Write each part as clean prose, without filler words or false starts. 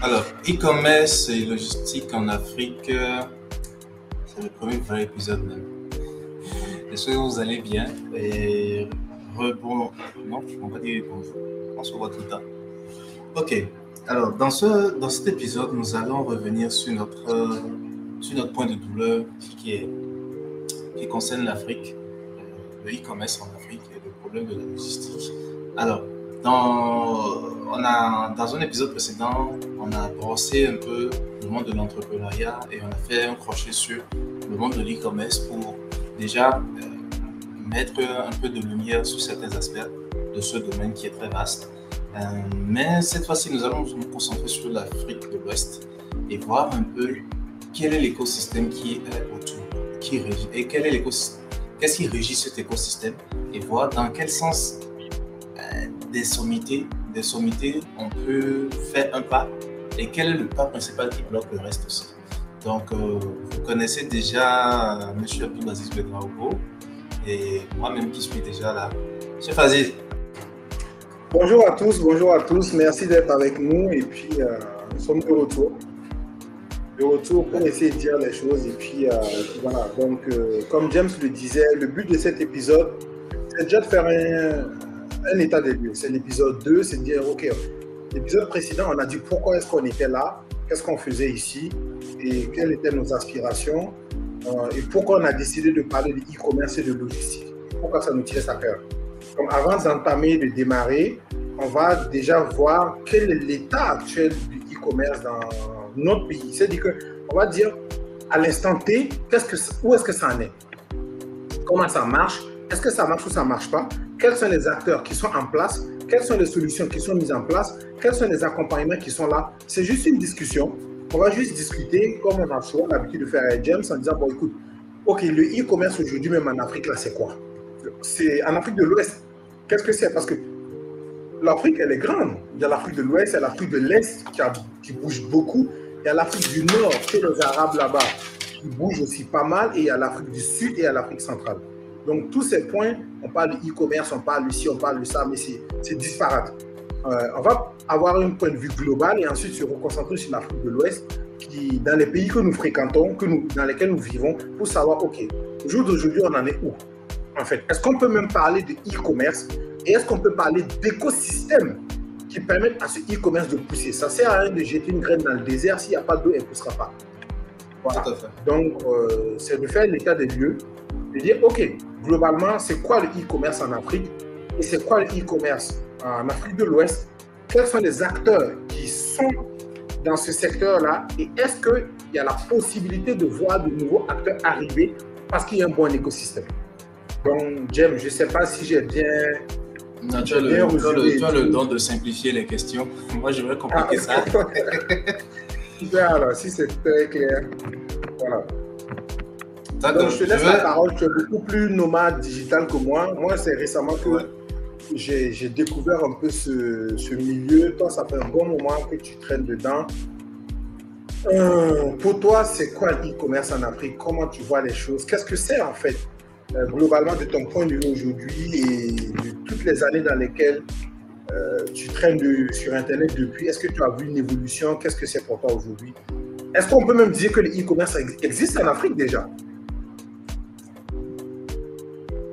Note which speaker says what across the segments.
Speaker 1: Alors, e-commerce et logistique en Afrique, c'est le premier vrai épisode même. J'espère que vous allez bien et non, on va dire bonjour, on se voit tout le temps. Ok, alors dans cet épisode, nous allons revenir sur notre point de douleur qui concerne l'Afrique, le e-commerce en Afrique et le problème de la logistique. Alors, dans un épisode précédent, on a brossé un peu le monde de l'entrepreneuriat et on a fait un crochet sur le monde de l'e-commerce pour déjà mettre un peu de lumière sur certains aspects de ce domaine qui est très vaste. Mais cette fois-ci, nous allons nous concentrer sur l'Afrique de l'Ouest et voir un peu quel est l'écosystème qui est autour, qui régit, et qu'est-ce qui régit cet écosystème et voir dans quel sens des sommités, on peut faire un pas et quel est le pas principal qui bloque le reste aussi. Donc, vous connaissez déjà M. Abdulaziz Bedraogo et moi-même qui suis déjà là. M. Fazil.
Speaker 2: Bonjour à tous, merci d'être avec nous et puis nous sommes de retour. Pour essayer de dire les choses et puis voilà. Donc, comme James le disait, le but de cet épisode, c'est déjà de faire un état des lieux. C'est l'épisode 2, c'est de dire, ok, l'épisode précédent, on a dit pourquoi est-ce qu'on était là, qu'est-ce qu'on faisait ici et quelles étaient nos aspirations et pourquoi on a décidé de parler de e-commerce et de logistique. Pourquoi ça nous tirait à cœur. Donc, avant de démarrer, on va déjà voir quel est l'état actuel du e-commerce dans notre pays. C'est-à-dire qu'on va dire à l'instant T, où est-ce que ça en est? Comment ça marche? Est-ce que ça marche ou ça ne marche pas? Quels sont les acteurs qui sont en place? Quelles sont les solutions qui sont mises en place? Quels sont les accompagnements qui sont là? C'est juste une discussion. On va juste discuter comme on a souvent l'habitude de faire avec James en disant, bon écoute, ok, le e-commerce aujourd'hui, même en Afrique, là, c'est quoi? C'est en Afrique de l'Ouest. Qu'est-ce que c'est? Parce que l'Afrique, elle est grande. Il y a l'Afrique de l'Ouest, il y a l'Afrique de l'Est qui bouge beaucoup. Il y a l'Afrique du Nord, chez les Arabes là-bas, qui bouge aussi pas mal. Et il y a l'Afrique du Sud et il y a l'Afrique centrale. Donc, tous ces points, on parle de e-commerce, on parle de ci, on parle de ça, mais c'est disparate. On va avoir un point de vue global et ensuite se reconcentrer sur l'Afrique de l'Ouest, dans les pays que nous fréquentons, dans lesquels nous vivons, pour savoir, OK, au jour d'aujourd'hui, on en est où? En fait, est-ce qu'on peut même parler de e-commerce et est-ce qu'on peut parler d'écosystèmes qui permettent à ce e-commerce de pousser? Ça ne sert à rien de jeter une graine dans le désert, s'il n'y a pas d'eau, elle ne poussera pas. Voilà. Tout à fait. Donc, c'est de faire l'état des lieux, de dire, OK, globalement, c'est quoi le e-commerce en Afrique et c'est quoi le e-commerce en Afrique de l'Ouest? Quels sont les acteurs qui sont dans ce secteur-là et est-ce qu'il y a la possibilité de voir de nouveaux acteurs arriver parce qu'il y a un bon écosystème? Donc, James, je ne sais pas si j'ai bien...
Speaker 1: Non, tu as le don de simplifier les questions. Moi, j'aimerais compliquer ça.
Speaker 2: Super, alors, si c'est très clair. Voilà. Donc, je te laisse la parole. Tu es beaucoup plus nomade digital que moi. Moi, c'est récemment que j'ai découvert un peu ce milieu. Toi, ça fait un bon moment que tu traînes dedans. Pour toi, c'est quoi l'e-commerce en Afrique? Comment tu vois les choses? Qu'est-ce que c'est en fait? Globalement, de ton point de vue aujourd'hui et de toutes les années dans lesquelles tu traînes sur Internet depuis, est-ce que tu as vu une évolution? Qu'est-ce que c'est pour toi aujourd'hui? Est-ce qu'on peut même dire que le e-commerce existe en Afrique déjà?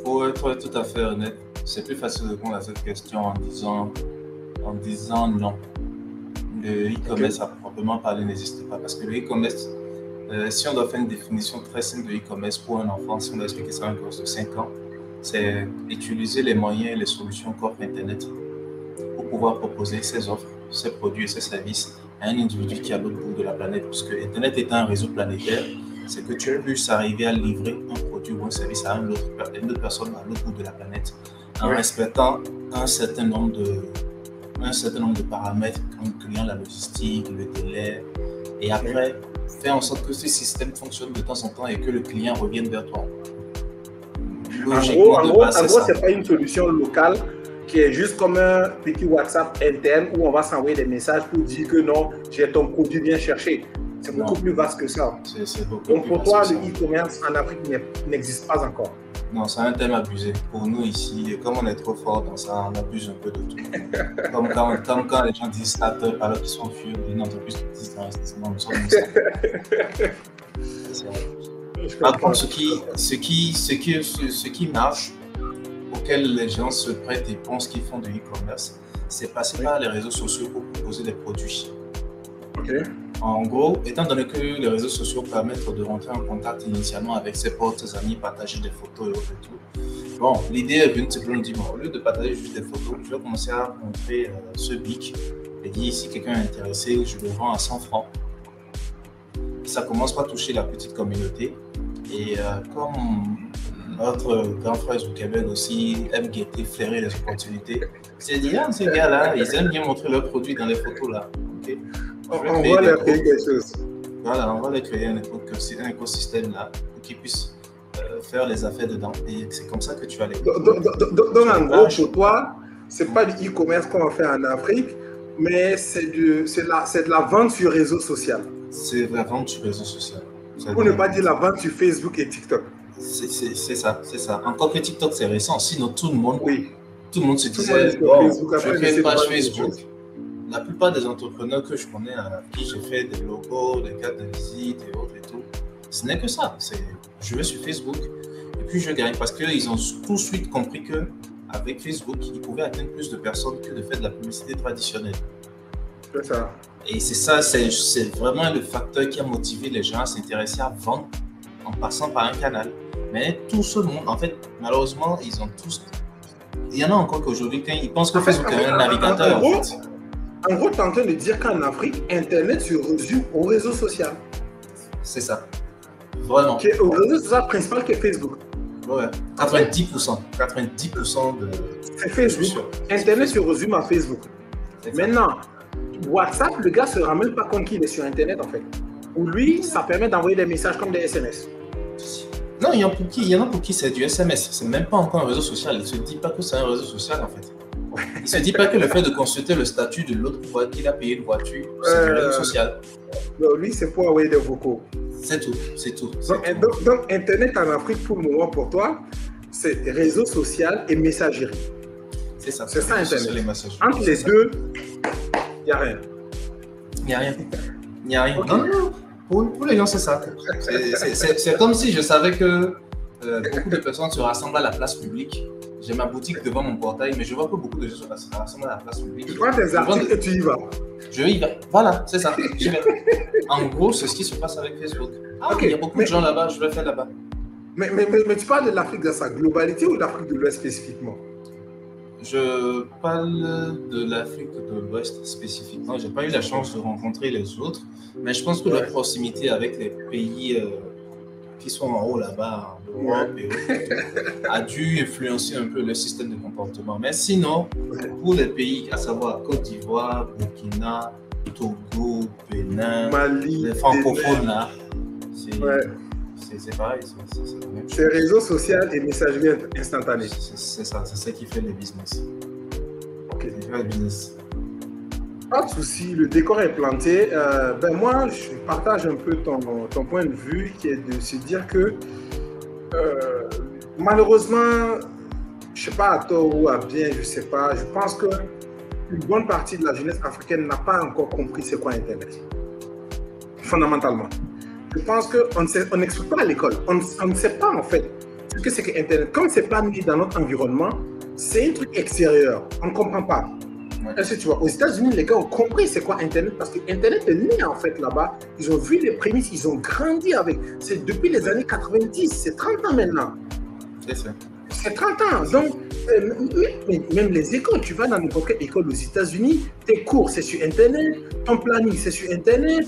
Speaker 1: Pour être tout à fait honnête, c'est plus facile de répondre à cette question en disant non. Le e-commerce à proprement parler n'existe pas parce que le e-commerce, si on doit faire une définition très simple de e-commerce pour un enfant, si on doit expliquer ça à un gosse de 5 ans, c'est utiliser les moyens et les solutions qu'offre Internet pour pouvoir proposer ses offres, ses produits et ses services à un individu qui est à l'autre bout de la planète. Parce que Internet étant un réseau planétaire, c'est que tu puisses arriver à livrer un produit ou un service à une autre personne à l'autre bout de la planète en respectant un certain nombre de paramètres, incluant la logistique, le délai, et après, faire en sorte que ce système fonctionne de temps en temps et que le client revienne vers toi.
Speaker 2: En gros, ce n'est pas une solution locale qui est juste comme un petit WhatsApp interne où on va s'envoyer des messages pour dire que non, j'ai ton produit bien cherché. C'est beaucoup plus vaste que ça.
Speaker 1: C'est beaucoup
Speaker 2: Donc
Speaker 1: plus
Speaker 2: pour
Speaker 1: vaste
Speaker 2: toi,
Speaker 1: que
Speaker 2: le e-commerce en Afrique n'existe pas encore.
Speaker 1: Non, c'est un thème abusé. Pour nous ici, comme on est trop fort dans ça, on abuse un peu de tout. Comme quand les gens disent start-up alors qu'ils sont vieux d'une entreprise qui existe d'investissement, nous sommes ça. Par contre, ce qui marche, auquel les gens se prêtent et pensent qu'ils font du e-commerce, c'est passer par les réseaux sociaux pour proposer des produits.
Speaker 2: Okay.
Speaker 1: En gros, étant donné que les réseaux sociaux permettent de rentrer en contact initialement avec ses potes, amis, partager des photos et autres et tout, bon, l'idée est venue simplement de dire, bon, au lieu de partager juste des photos, je vais commencer à montrer ce bic et dire si quelqu'un est intéressé, je le vends à 100 francs. Ça commence par toucher la petite communauté et comme notre grand frère du Québec aussi aime guetter, flairer les opportunités, c'est dit, ah, ces gars-là, ils aiment bien montrer leurs produits dans les photos là. Okay?
Speaker 2: On va leur créer quelque chose.
Speaker 1: Voilà, on va leur créer un écosystème là pour qu'ils puissent faire les affaires dedans. Et c'est comme ça que tu vas les.
Speaker 2: Donc en gros, pour toi, c'est pas du e-commerce qu'on va faire en Afrique, mais c'est de la vente sur réseau social.
Speaker 1: C'est de la vente sur réseau social.
Speaker 2: Pour ne pas dire la vente sur Facebook et TikTok.
Speaker 1: C'est ça. Encore que TikTok, c'est récent. Sinon, tout le monde se disait,
Speaker 2: bon,
Speaker 1: je fais une page Facebook. La plupart des entrepreneurs que je connais, à qui j'ai fait des logos, des cartes de visite et autres et tout, ce n'est que ça. Je vais sur Facebook et puis je gagne parce qu'ils ont tout de suite compris qu'avec Facebook, ils pouvaient atteindre plus de personnes que de faire de la publicité traditionnelle.
Speaker 2: C'est ça.
Speaker 1: Et c'est ça, c'est vraiment le facteur qui a motivé les gens à s'intéresser à vendre en passant par un canal. Mais tout ce monde, en fait, malheureusement, ils ont tous. Il y en a encore qu'aujourd'hui, quand ils pensent que Facebook est un navigateur.
Speaker 2: En gros, tu es en train de dire qu'en Afrique, Internet se résume au réseau social.
Speaker 1: C'est ça. Vraiment.
Speaker 2: Au réseau social principal qui est Facebook.
Speaker 1: Ouais. 90%. 90% de.
Speaker 2: C'est Facebook. Internet se résume à Facebook. Maintenant, WhatsApp, le gars ne se rend même pas compte qu'il est sur Internet en fait. Ou lui, ça permet d'envoyer des messages comme des SMS.
Speaker 1: Non, il y en a pour qui c'est du SMS. C'est même pas encore un réseau social. Il ne se dit pas que c'est un réseau social en fait. Il ne se dit pas que le fait de consulter le statut de l'autre pour qu'il a payé une voiture, c'est du réseau social.
Speaker 2: Non, lui, c'est pour envoyer des vocaux.
Speaker 1: C'est tout.
Speaker 2: Donc, Internet en Afrique, pour le moment, pour toi, c'est réseau social et messagerie.
Speaker 1: C'est ça.
Speaker 2: C'est ça, Internet. Entre les deux, il n'y a rien.
Speaker 1: Il n'y a rien. Okay. Non. Pour les gens, c'est ça. C'est comme si je savais que beaucoup de personnes se rassemblent à la place publique. J'ai ma boutique devant mon portail, mais je vois que beaucoup de gens se rassemblent à la place publique.
Speaker 2: Tu prends tes articles et tu y vas.
Speaker 1: Je y vais. Voilà, c'est ça. J'y vais. En gros, c'est ce qui se passe avec Facebook. Okay, il y a beaucoup de gens là-bas, je vais faire là-bas.
Speaker 2: Mais tu parles de l'Afrique dans sa globalité ou de l'Afrique de l'Ouest spécifiquement?
Speaker 1: Je parle de l'Afrique de l'Ouest spécifiquement. Je n'ai pas eu la chance de rencontrer les autres, mais je pense que la proximité avec les pays qui sont en haut là-bas, l'Europe et autres, a dû influencer un peu le système de comportement. Mais sinon, pour les pays, à savoir Côte d'Ivoire, Burkina, Togo, Bénin,
Speaker 2: Mali,
Speaker 1: les francophones là, c'est pareil.
Speaker 2: C'est réseau social et messagerie instantanée.
Speaker 1: C'est ça, c'est ça qui fait le business.
Speaker 2: Ok.
Speaker 1: C'est fait le business.
Speaker 2: Pas de souci, le décor est planté. Moi, je partage un peu ton point de vue qui est de se dire que malheureusement, je ne sais pas à tort ou à bien, je ne sais pas, je pense qu'une bonne partie de la jeunesse africaine n'a pas encore compris c'est quoi Internet. Fondamentalement. Je pense qu'on n'explique pas à l'école. On ne sait pas en fait ce que c'est que Internet. Comme ce n'est pas mis dans notre environnement, c'est un truc extérieur. On ne comprend pas. Est-ce que tu vois, aux États-Unis, les gars ont compris c'est quoi Internet parce que Internet est né en fait là-bas. Ils ont vu les prémices, ils ont grandi avec. C'est depuis les années 90, c'est 30 ans maintenant.
Speaker 1: C'est ça.
Speaker 2: C'est 30 ans. Donc, même les écoles, tu vas dans n'importe quelle école aux États-Unis, tes cours c'est sur Internet, ton planning c'est sur Internet,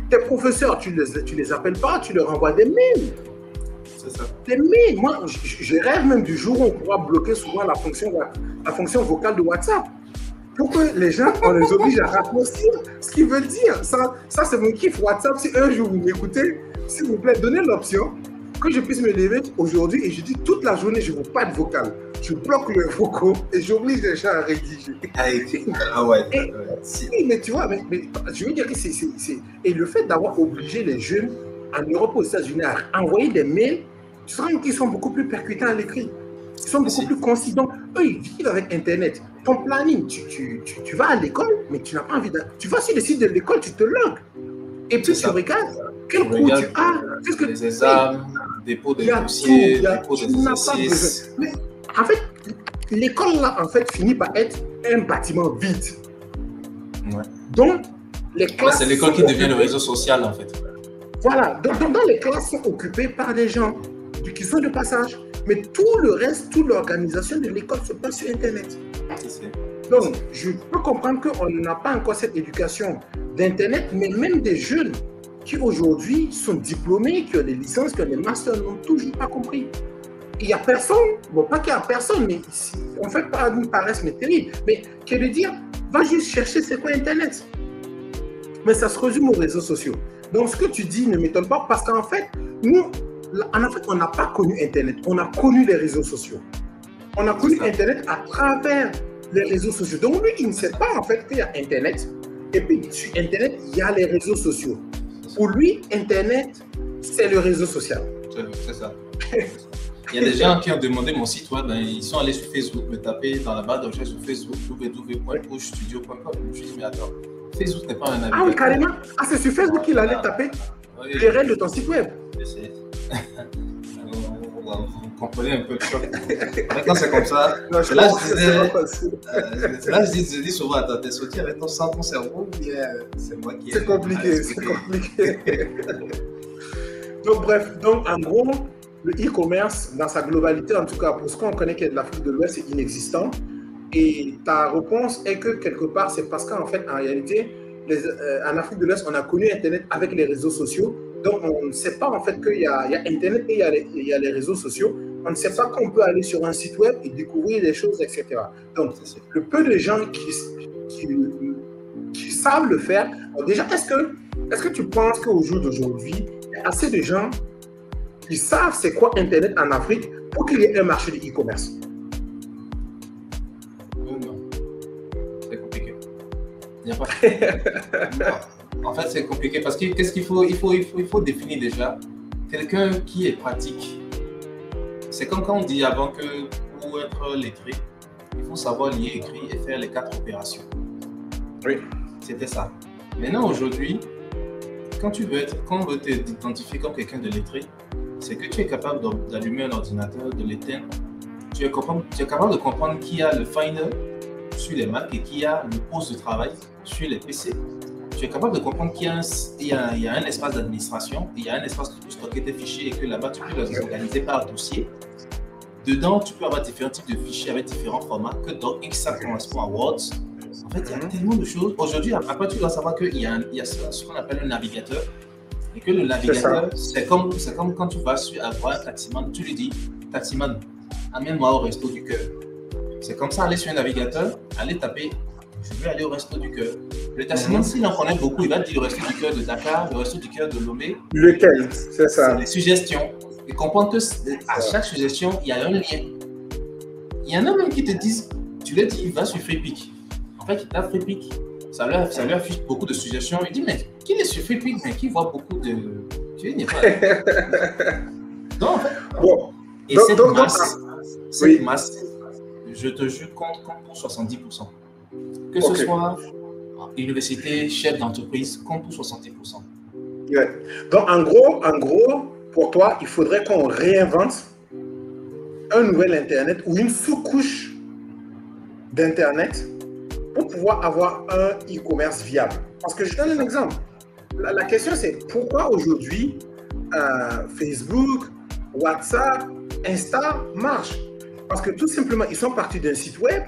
Speaker 2: tes professeurs, tu les appelles pas, tu leur envoies des mails.
Speaker 1: C'est ça.
Speaker 2: Des mails. Moi, je rêve même du jour où on pourra bloquer souvent la fonction vocale de WhatsApp. Pour que les gens, on les oblige à raccourcir ce qu'ils veulent dire. Ça c'est mon kiff WhatsApp. Si un jour vous m'écoutez, s'il vous plaît, donnez l'option que je puisse me lever aujourd'hui et je dis toute la journée, je ne veux pas de vocal. Je bloque le vocaux et j'oblige les gens à rédiger.
Speaker 1: Ah ouais.
Speaker 2: Mais tu vois, mais je veux dire que c'est... Et le fait d'avoir obligé les jeunes en Europe aux États-Unis à envoyer des mails tu seras qu'ils sont beaucoup plus percutants à l'écrit. Ils sont beaucoup plus concis. Donc, eux, ils vivent avec Internet. Ton planning, tu vas à l'école, mais tu n'as pas envie de... Tu vas sur le site de l'école, tu te logs. Et puis, tu regardes quel cours tu as.
Speaker 1: Qu'est-ce que les examens, dépôt des dossiers, dépôt des exercices.
Speaker 2: Mais en fait, l'école, là, en fait, finit par être un bâtiment vide.
Speaker 1: Ouais.
Speaker 2: Donc, les classes...
Speaker 1: c'est l'école qui devient le réseau social, en fait.
Speaker 2: Voilà. Donc, les classes sont occupées par des gens qui sont de passage. Mais tout le reste, toute l'organisation de l'école se passe sur Internet. Donc, je peux comprendre qu'on n'a pas encore cette éducation d'Internet, mais même des jeunes qui aujourd'hui sont diplômés, qui ont des licences, qui ont des masters, n'ont toujours pas compris. Il n'y a personne, bon, pas qu'il n'y a personne, mais on fait pas une paresse, mais terrible, mais qui est de dire, va juste chercher c'est quoi Internet. Mais ça se résume aux réseaux sociaux. Donc, ce que tu dis ne m'étonne pas, parce qu'en fait, nous, en Afrique, on n'a pas connu Internet, on a connu les réseaux sociaux. On a connu Internet à travers les réseaux sociaux. Donc lui, il ne sait pas en fait qu'il y a Internet. Et puis sur Internet, il y a les réseaux sociaux. Pour lui, Internet, c'est le réseau social.
Speaker 1: C'est ça. Il y a des gens qui ont demandé mon site web, ils sont allés sur Facebook, me taper dans la barre de recherche sur Facebook, www.pushstudio.com. Je me suis dit, mais attends, Facebook n'est pas un navigateur.
Speaker 2: Ah oui, carrément. Ah, c'est sur Facebook qu'il allait taper l'URL de ton site web.
Speaker 1: Vous comprenez un peu le choc. Maintenant, c'est comme ça.
Speaker 2: Non,
Speaker 1: c'est là que je dis souvent, attends, t'es sorti avec ton sang, ton cerveau, ou bien c'est moi qui...
Speaker 2: C'est compliqué, c'est compliqué. Donc, bref, donc, en gros, le e-commerce, dans sa globalité, en tout cas, pour ce qu'on connaît qui est de l'Afrique de l'Ouest, c'est inexistant. Et ta réponse est que, quelque part, c'est parce qu'en fait, en réalité, en Afrique de l'Ouest, on a connu Internet avec les réseaux sociaux. Donc, on ne sait pas en fait qu'il y a Internet et il y a les réseaux sociaux. On ne sait pas qu'on peut aller sur un site web et découvrir des choses, etc. Donc, le peu de gens qui savent le faire. Alors déjà, est-ce que tu penses qu'au jour d'aujourd'hui, il y a assez de gens qui savent c'est quoi Internet en Afrique pour qu'il y ait un marché de e-commerce?
Speaker 1: Non. C'est compliqué. Il n'y a pas. En fait, c'est compliqué parce que qu'est-ce qu'il faut? Il faut définir déjà quelqu'un qui est pratique. C'est comme quand on dit avant que pour être lettré, il faut savoir lire, écrire et faire les 4 opérations.
Speaker 2: Oui.
Speaker 1: C'était ça. Maintenant, aujourd'hui, quand on veut t'identifier comme quelqu'un de lettré, c'est que tu es capable d'allumer un ordinateur, de l'éteindre. Tu es capable de comprendre qui a le Finder sur les Mac et qui a le poste de travail sur les PC. Tu es capable de comprendre qu'il y a un espace d'administration, il y a un espace où tu peux stocker tes fichiers et que là-bas, tu peux les organiser par dossier. Dedans, tu peux avoir différents types de fichiers avec différents formats, que DocX, ça correspond à Word. En fait, il y a tellement de choses. Aujourd'hui, après, tu dois savoir qu'il y a ce qu'on appelle un navigateur. Et que le navigateur, c'est comme quand tu vas voir un taximan, tu lui dis, taximan, amène-moi au resto du cœur. C'est comme ça, aller sur un navigateur, aller taper, je vais aller au resto du cœur. Le taximan, s'il en connaît beaucoup, il va dire le resto du cœur de Dakar, le resto du cœur de Lomé.
Speaker 2: Lequel? C'est ça.
Speaker 1: C'est les suggestions. Et comprendre que à chaque suggestion, il y a un lien. Il y en a même qui te disent, tu leur dis, va sur FreePic. En fait, il tape FreePic. Ça lui affiche beaucoup de suggestions. Il dit, mais qui est sur FreePic, mais qui voit beaucoup de... Tu sais, il n'est pas... Donc, en fait,
Speaker 2: bon.
Speaker 1: Et cette masse, je te jure, compte pour 70%. Que ce soit université, chef d'entreprise, compte pour 70%.
Speaker 2: Ouais. Donc, en gros, pour toi, il faudrait qu'on réinvente un nouvel Internet ou une sous-couche d'Internet pour pouvoir avoir un e-commerce viable. Parce que je donne un exemple. La question, c'est pourquoi aujourd'hui Facebook, WhatsApp, Insta marchent? Parce que tout simplement, ils sont partis d'un site web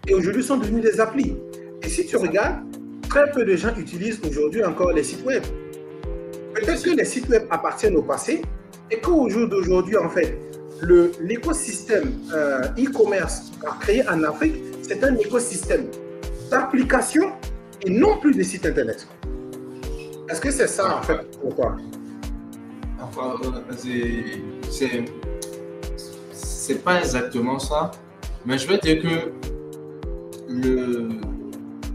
Speaker 2: et aujourd'hui, ils sont devenus des applis. Et si tu regardes, très peu de gens utilisent aujourd'hui encore les sites web. Peut-être que les sites web appartiennent au passé et qu'au jour d'aujourd'hui, en fait, l'écosystème e-commerce créé en Afrique, c'est un écosystème d'applications et non plus de sites internet. Est-ce que c'est ça, en fait, pour toi?
Speaker 1: Enfin, c'est pas exactement ça, mais je vais dire que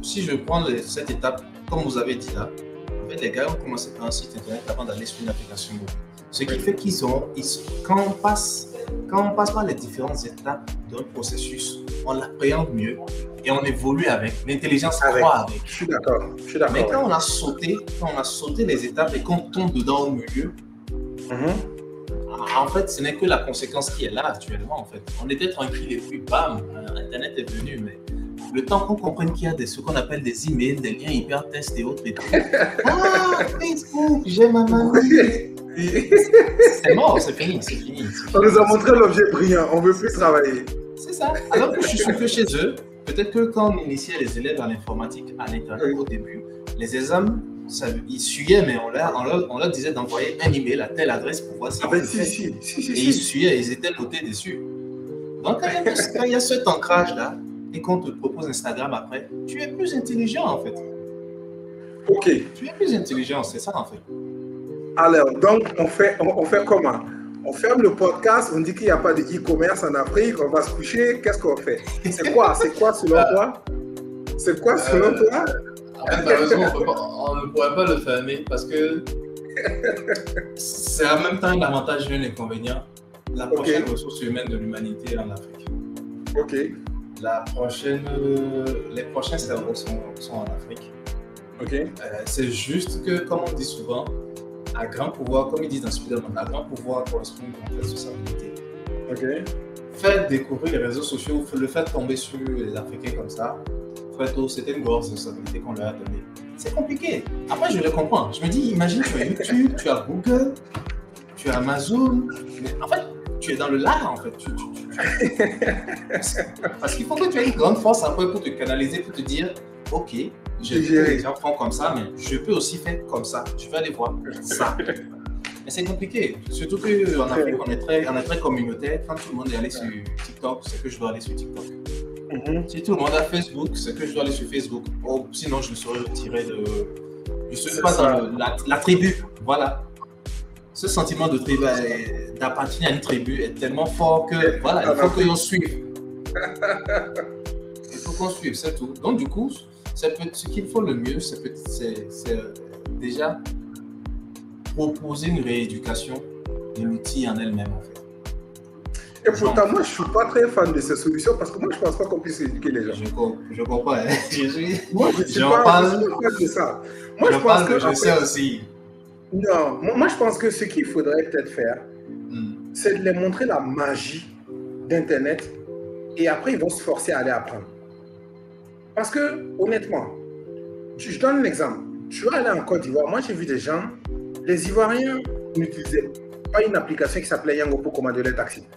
Speaker 1: si je prends cette étape, comme vous avez dit là, en fait, les gars ont commencé par un site internet avant d'aller sur une application mobile. Ce qui fait quand on passe par les différentes étapes d'un processus, on l'appréhende mieux et on évolue avec. L'intelligence croît avec.
Speaker 2: Je suis d'accord.
Speaker 1: Mais quand on a sauté les étapes et qu'on tombe dedans au milieu, en fait, ce n'est que la conséquence qui est là actuellement. En fait, on était tranquille et puis bam, Internet est venu. Mais le temps qu'on comprenne qu'il y a ce qu'on appelle des emails, des liens hyper tests et autres et tout. Facebook, j'ai ma mamie. C'est mort, c'est fini.
Speaker 2: On nous a montré l'objet brillant, on ne veut plus travailler.
Speaker 1: C'est ça. Alors que je suis soufflé chez eux, peut-être que quand on initiait les élèves à l'informatique, à l'Internet au début, les examens, ils suivaient, mais on leur disait d'envoyer un email à telle adresse pour voir si. Et ils suivaient, ils étaient notés dessus. Donc quand il y a cet ancrage-là, et qu'on te propose Instagram après, tu es plus intelligent en fait.
Speaker 2: Ok.
Speaker 1: Tu es plus intelligent, c'est ça en fait.
Speaker 2: Alors, donc, on fait comment? On ferme le podcast, on dit qu'il n'y a pas de e-commerce en Afrique, on va se coucher, qu'est-ce qu'on fait? C'est quoi selon toi? C'est quoi selon toi?
Speaker 1: En fait, malheureusement, on ne pourrait pas le fermer parce que c'est en même temps un avantage et un inconvénient. La prochaine ressource humaine de l'humanité en Afrique.
Speaker 2: Ok.
Speaker 1: Les prochains cerveaux sont en Afrique.
Speaker 2: Ok.
Speaker 1: C'est juste que, comme on dit souvent, à grand pouvoir, comme ils disent dans Spider-Man, à grand pouvoir correspond à une responsabilité.
Speaker 2: Ok.
Speaker 1: Faire découvrir les réseaux sociaux, le faire tomber sur les Africains comme ça, c'était une grosse responsabilité qu'on leur a donnée. C'est compliqué. Après, je le comprends. Je me dis, imagine, tu as YouTube, tu as Google, tu as Amazon. Mais en fait, tu es dans le lard, en fait. Parce qu'il faut que tu aies une grande force après pour te canaliser, pour te dire, ok, les gens font comme ça, mais je peux aussi faire comme ça. Je vais aller voir ça. Mais c'est compliqué. Surtout qu'en Afrique, on est très communautaire. Quand tout le monde est allé sur TikTok, c'est que je dois aller sur TikTok. Si tout le monde a Facebook, c'est que je dois aller sur Facebook. Oh, sinon, je serais retiré de... Je ne serais pas dans la tribu. Voilà. Ce sentiment de tribu, d'appartenir à une tribu est tellement fort que, voilà, il faut que l'on suive. Il faut qu'on suive, c'est tout. Donc, du coup, ce qu'il faut le mieux, c'est déjà proposer une rééducation de l'outil en elle-même, en fait.
Speaker 2: Et pourtant, moi, je ne suis pas très fan de ces solutions parce que moi, je ne pense pas qu'on puisse éduquer les gens.
Speaker 1: Je comprends. Hein.
Speaker 2: Moi, je ne suis pas fan de ça. Moi, je pense que...
Speaker 1: Je sais aussi.
Speaker 2: Non, moi, je pense que ce qu'il faudrait peut-être faire, c'est de les montrer la magie d'Internet et après, ils vont se forcer à aller apprendre. Parce que, honnêtement, je donne un exemple. Tu vas aller en Côte d'Ivoire. Moi, j'ai vu des gens, les Ivoiriens n'utilisaient pas une application qui s'appelait Yango pour commander les taxis.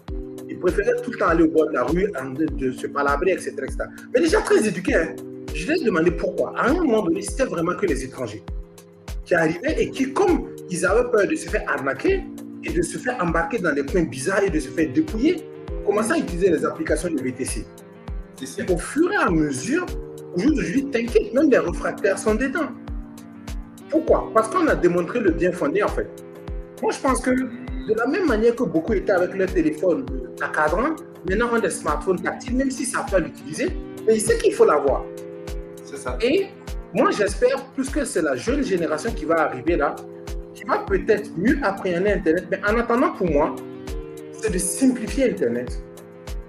Speaker 2: Ils préféraient tout le temps aller au bord de la rue, de se palabrer, etc., etc. Mais des gens très éduqués, hein. Je leur ai demandé pourquoi. À un moment donné, c'était vraiment que les étrangers qui arrivaient et qui, comme ils avaient peur de se faire arnaquer et de se faire embarquer dans des coins bizarres et de se faire dépouiller, commençaient à utiliser les applications de VTC. Et au fur et à mesure, aujourd'hui, t'inquiète, même les réfractaires sont dedans. Pourquoi? Parce qu'on a démontré le bien fondé, en fait. Moi, je pense que de la même manière que beaucoup étaient avec leur téléphone à cadran, maintenant on a des smartphones tactiles, même si ça peut l'utiliser, mais il sait qu'il faut l'avoir.
Speaker 1: C'est ça.
Speaker 2: Et moi, j'espère plus que c'est la jeune génération qui va arriver là, qui va peut-être mieux appréhender Internet. Mais en attendant, pour moi, c'est de simplifier Internet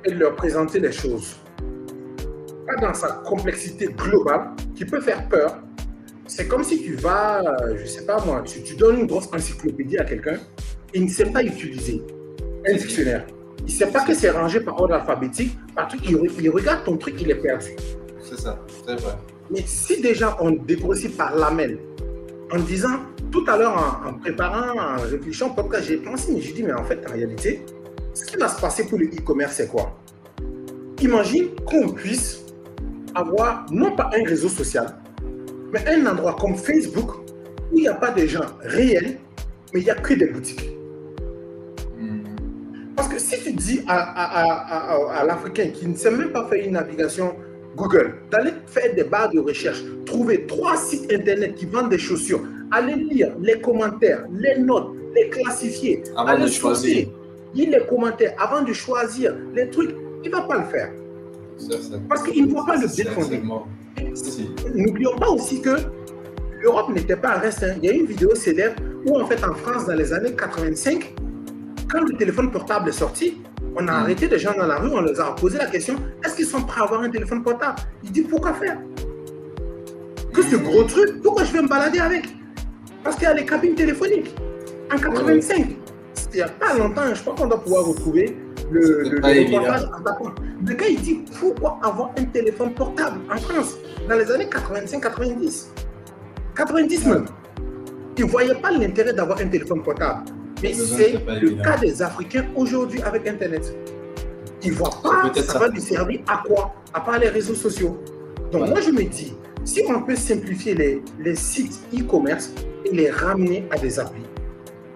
Speaker 2: et de leur présenter les choses. Pas dans sa complexité globale qui peut faire peur. C'est comme si tu vas, je sais pas moi, tu donnes une grosse encyclopédie à quelqu'un et il ne sait pas utiliser un dictionnaire. Il ne sait pas que c'est rangé par ordre alphabétique. Parce qu'il regarde ton truc, il est perdu.
Speaker 1: C'est ça, c'est vrai.
Speaker 2: Mais si déjà on dégrossit par lamelles, en disant, tout à l'heure en préparant, en réfléchissant au podcast, j'ai pensé, mais j'ai dit, mais en fait, en réalité, ce qui va se passer pour le e-commerce, c'est quoi? Imagine qu'on puisse avoir, non pas un réseau social, mais un endroit comme Facebook, où il n'y a pas de gens réels, mais il n'y a que des boutiques. Parce que si tu dis à l'Africain qui ne sait même pas faire une navigation Google, d'aller faire des barres de recherche, trouver 3 sites internet qui vendent des chaussures, aller lire les commentaires, les notes, les classifier,
Speaker 1: avant de choisir,
Speaker 2: lire les commentaires avant de choisir les trucs, il ne va pas le faire. Parce qu'il ne voit pas le bien fondé. N'oublions pas aussi que l'Europe n'était pas un reste. Il y a une vidéo célèbre où, en fait, en France, dans les années 85, quand le téléphone portable est sorti, on a arrêté des gens dans la rue, on leur a posé la question, est-ce qu'ils sont prêts à avoir un téléphone portable? Ils disent, pourquoi faire? Que ce gros truc, pourquoi je vais me balader avec? Parce qu'il y a les cabines téléphoniques. En 85, il n'y a pas longtemps, je crois qu'on doit pouvoir retrouver le reportage en tapant. Le gars, il dit, pourquoi avoir un téléphone portable en France dans les années 85-90? 90 même. Ils ne voyaient pas l'intérêt d'avoir un téléphone portable. Mais c'est le cas des Africains aujourd'hui avec Internet. Ils ne voient pas, ça va lui servir à quoi? À part les réseaux sociaux. Donc moi, je me dis, si on peut simplifier les sites e-commerce et les ramener à des applis,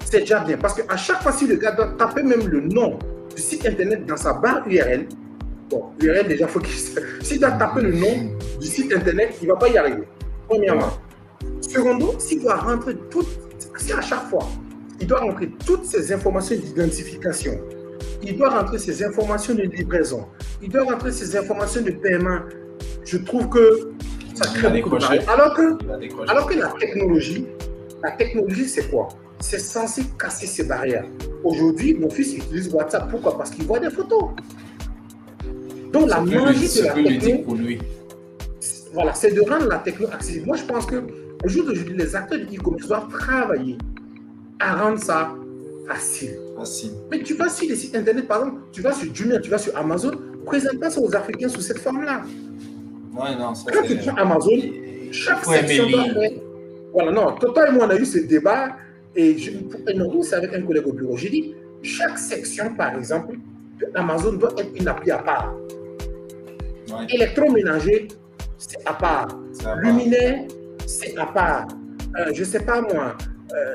Speaker 2: c'est déjà bien. Parce qu'à chaque fois, si le gars doit taper même le nom du site Internet dans sa barre URL, bon, URL déjà, il faut qu'il... S'il doit taper le nom du site Internet, il ne va pas y arriver. Premièrement. Secondo, s'il doit rentrer si à chaque fois, il doit rentrer toutes ces informations d'identification, il doit rentrer ces informations de livraison, il doit rentrer ces informations de paiement, je trouve que ça crée beaucoup de mal. Alors que la technologie, c'est quoi? C'est censé casser ces barrières. Aujourd'hui, mon fils utilise WhatsApp. Pourquoi? Parce qu'il voit des photos. Donc, la magie de la technologie, pour lui. Voilà, c'est de rendre la technologie accessible. Moi, je pense que au jour d'aujourd'hui, les acteurs de e-commerce doivent travailler à rendre ça facile. Mais tu vas sur les sites internet, par exemple, tu vas sur Jumia, tu vas sur Amazon, présente pas ça aux Africains sous cette forme-là.
Speaker 1: Non, ça
Speaker 2: quand tu prends Amazon, chaque section doit faire... Voilà, non, toi et moi, on a eu ce débat, et c'est avec un collègue au bureau. J'ai dit, chaque section, par exemple, de Amazon doit être une appli à part. Électroménager, c'est à part. Luminaire, c'est à part. Je ne sais pas moi,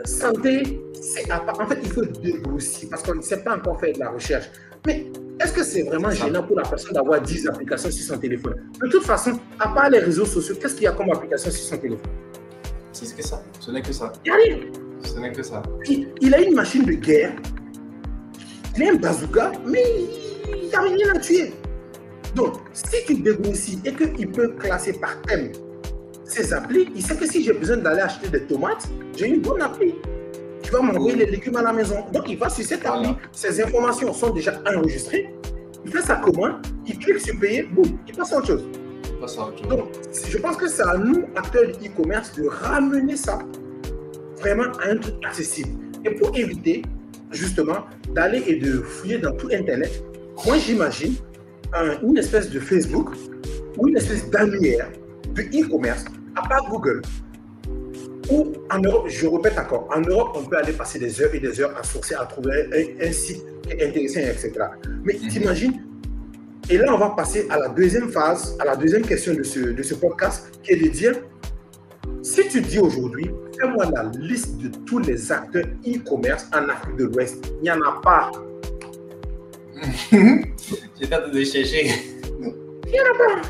Speaker 2: santé, c'est à part. En fait, il faut dégrossir parce qu'on ne sait pas encore faire de la recherche. Mais est-ce que c'est vraiment gênant pour la personne d'avoir 10 applications sur son téléphone? De toute façon, à part les réseaux sociaux, qu'est-ce qu'il y a comme application sur son téléphone?
Speaker 1: C'est que ça. Ce n'est que ça.
Speaker 2: Il n'y a rien.
Speaker 1: Ce n'est que ça.
Speaker 2: Il a une machine de guerre, il a un bazooka, mais il n'y a rien à tuer. Donc, si tu dégrossis et qu'il peut classer par thème ces applis, il sait que si j'ai besoin d'aller acheter des tomates, j'ai une bonne appli. Tu vas m'envoyer les légumes à la maison. Donc, il va sur cette appli. Ces informations sont déjà enregistrées. Il fait sa commande, il clique sur payer, boum, il passe à autre chose. Donc, je pense que c'est à nous, acteurs du e-commerce, de ramener ça vraiment à un truc accessible. Et pour éviter, justement, d'aller et de fouiller dans tout Internet, moi, j'imagine une espèce de Facebook ou une espèce d'annuaire de e-commerce à part Google. Ou en Europe, je répète encore, en Europe, on peut aller passer des heures et des heures à sourcer, à trouver un site intéressant, etc. Mais t'imagines, et là, on va passer à la deuxième phase, à la deuxième question de ce podcast, qui est de dire, si tu dis aujourd'hui, fais-moi la liste de tous les acteurs e-commerce en Afrique de l'Ouest, il n'y en a pas.
Speaker 1: J'ai tenté de chercher.
Speaker 2: Il n'y en a pas.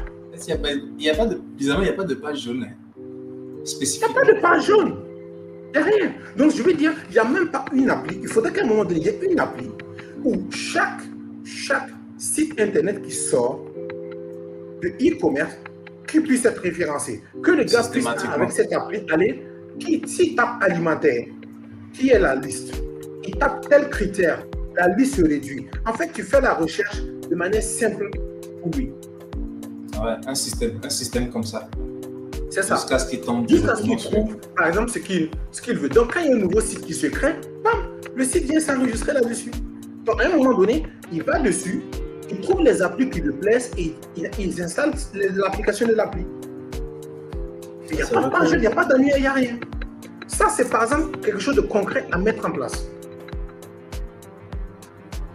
Speaker 1: Bizarrement, il n'y a pas de page jaune spécifique.
Speaker 2: Il n'y a pas de page jaune. Il n'y a rien. Donc, je veux dire, il n'y a même pas une appli. Il faudrait qu'à un moment donné, il y ait une appli où chaque site internet qui sort de e-commerce qui puisse être référencé. Que le gars puisse, avec cette appli, aller, s'il tape alimentaire, qui est la liste, il tape tel critère, la liste se réduit. En fait, tu fais la recherche de manière simple pour lui.
Speaker 1: Ouais, un système comme ça.
Speaker 2: C'est ça.
Speaker 1: Jusqu'à ce qu'il tombe.
Speaker 2: Jusqu'à ce qu'il trouve, par exemple, ce qu'il veut. Donc, quand il y a un nouveau site qui se crée, bam, le site vient s'enregistrer là-dessus. Donc, à un moment donné, il va dessus, il trouve les applis qui lui plaisent et il installe l'application de l'appli. Il n'y a pas de page, il n'y a pas d'annuaire, il n'y a rien. Ça, c'est par exemple quelque chose de concret à mettre en place.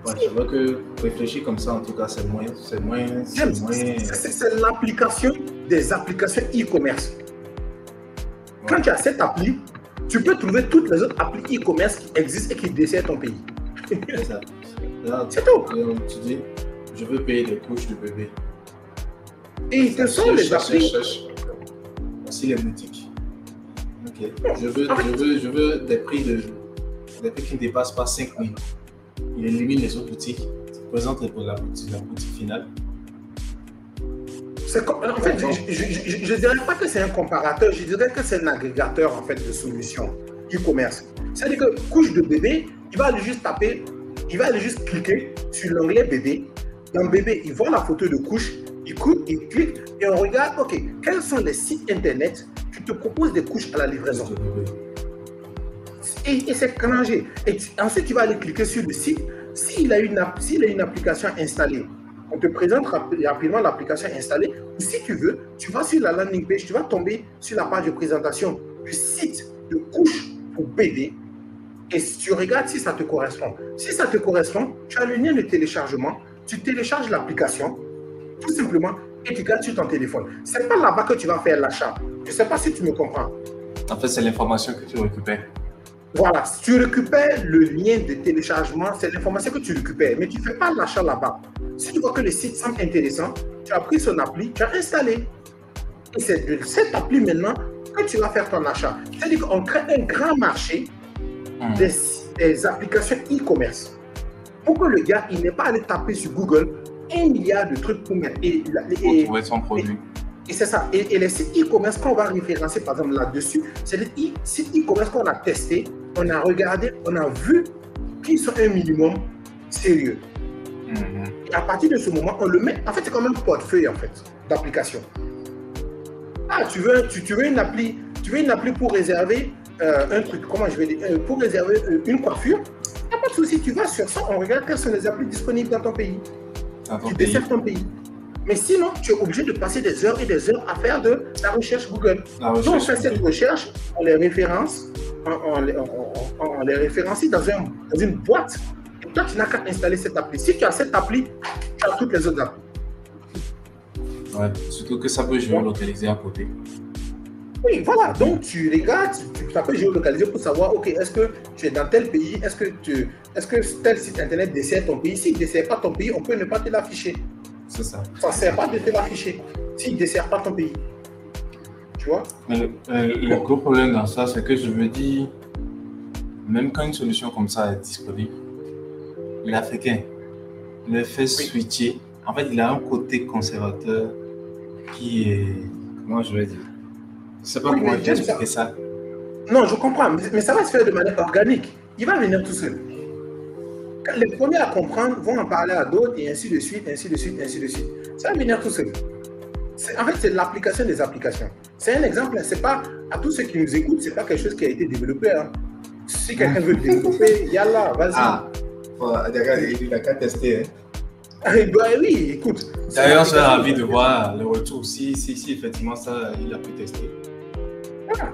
Speaker 1: Ouais, je vois que réfléchir comme ça, en tout cas, c'est moins.
Speaker 2: C'est l'application des applications e-commerce. Ouais. Quand tu as cette appli, tu peux trouver toutes les autres applis e-commerce qui existent et qui desservent ton pays.
Speaker 1: C'est ça.
Speaker 2: C'est tout.
Speaker 1: Tu dis, je veux payer les couches de bébé.
Speaker 2: Et ce sont les applis.
Speaker 1: Voici les boutiques. Ok. Je veux des prix qui ne dépassent pas 5 000. Il élimine les autres boutiques. Il présente la boutique finale.
Speaker 2: En fait, je ne dirais pas que c'est un comparateur, je dirais que c'est un agrégateur en fait, de solutions. e-commerce. C'est-à-dire que couche de bébé, il va aller juste taper, il va aller juste cliquer sur l'onglet bébé. Dans bébé, il voit la photo de couche, il clique et on regarde, ok, quels sont les sites internet qui te proposent des couches à la livraison. Et c'est clenché. Et ensuite, tu vas aller cliquer sur le site. S'il a une application installée, on te présente rapidement l'application installée. Ou si tu veux, tu vas sur la landing page, tu vas tomber sur la page de présentation du site de couche pour bébé. Et tu regardes si ça te correspond. Si ça te correspond, tu as le lien de téléchargement, tu télécharges l'application, tout simplement, et tu gardes sur ton téléphone. Ce n'est pas là-bas que tu vas faire l'achat. Je ne sais pas si tu me comprends.
Speaker 1: En fait, c'est l'information que tu récupères.
Speaker 2: Voilà, tu récupères le lien de téléchargement, c'est l'information que tu récupères, mais tu ne fais pas l'achat là-bas. Si tu vois que le site semble intéressant, tu as pris son appli, tu as installé. Et c'est de cette appli maintenant que tu vas faire ton achat. C'est-à-dire qu'on crée un grand marché des applications e-commerce. Pour que le gars, il n'ait pas à aller taper sur Google 1 milliard de trucs pour mettre.
Speaker 1: Pour trouver son produit.
Speaker 2: Et c'est ça. Et les sites e-commerce qu'on va référencer, par exemple, là-dessus, c'est des sites e-commerce qu'on a testés, on a regardé, on a vu qu'ils sont un minimum sérieux. Et à partir de ce moment, on le met. En fait, c'est comme un portefeuille en fait, d'applications. Ah, tu veux une appli pour réserver un truc, comment je vais dire, pour réserver une coiffure, il n'y a pas de souci, tu vas sur ça, on regarde quelles sont les applis disponibles dans ton pays. Tu desserves ton pays. Mais sinon, tu es obligé de passer des heures et des heures à faire de la recherche Google. Donc, on fait cette recherche, on les référence, on les référencie dans une boîte. Et toi, tu n'as qu'à installer cette appli. Si tu as cette appli, tu as toutes les autres applis.
Speaker 1: Ouais, surtout que ça peut géolocaliser à côté.
Speaker 2: Oui, voilà. Donc, tu regardes, ça peut géolocaliser pour savoir, ok, est-ce que tu es dans tel pays, est-ce que tel site internet dessert ton pays? S'il ne dessert pas ton pays, on peut ne pas te l'afficher.
Speaker 1: C'est ça.
Speaker 2: Ça ne sert pas de te l'afficher s'il ne dessert pas ton pays. Tu vois?
Speaker 1: Mais le gros problème dans ça, c'est que je me dis, même quand une solution comme ça est disponible, l'Africain le fait switcher. En fait, il a un côté conservateur qui est... Comment je vais dire? Je ne sais pas comment expliquer ça.
Speaker 2: Non, je comprends, mais ça va se faire de manière organique. Il va venir tout seul. Les premiers à comprendre vont en parler à d'autres et ainsi de suite, ainsi de suite, ainsi de suite. Ça va venir tout seul. En fait, c'est l'application des applications. C'est un exemple, c'est pas, à tous ceux qui nous écoutent, c'est pas quelque chose qui a été développé. Hein. Si quelqu'un veut le développer, yallah, vas-y.
Speaker 1: Ah, il n'a qu'à tester. Hein.
Speaker 2: Bah oui, écoute.
Speaker 1: D'ailleurs, je suis ravi de voir le retour, si effectivement ça, il a pu tester.
Speaker 2: Voilà.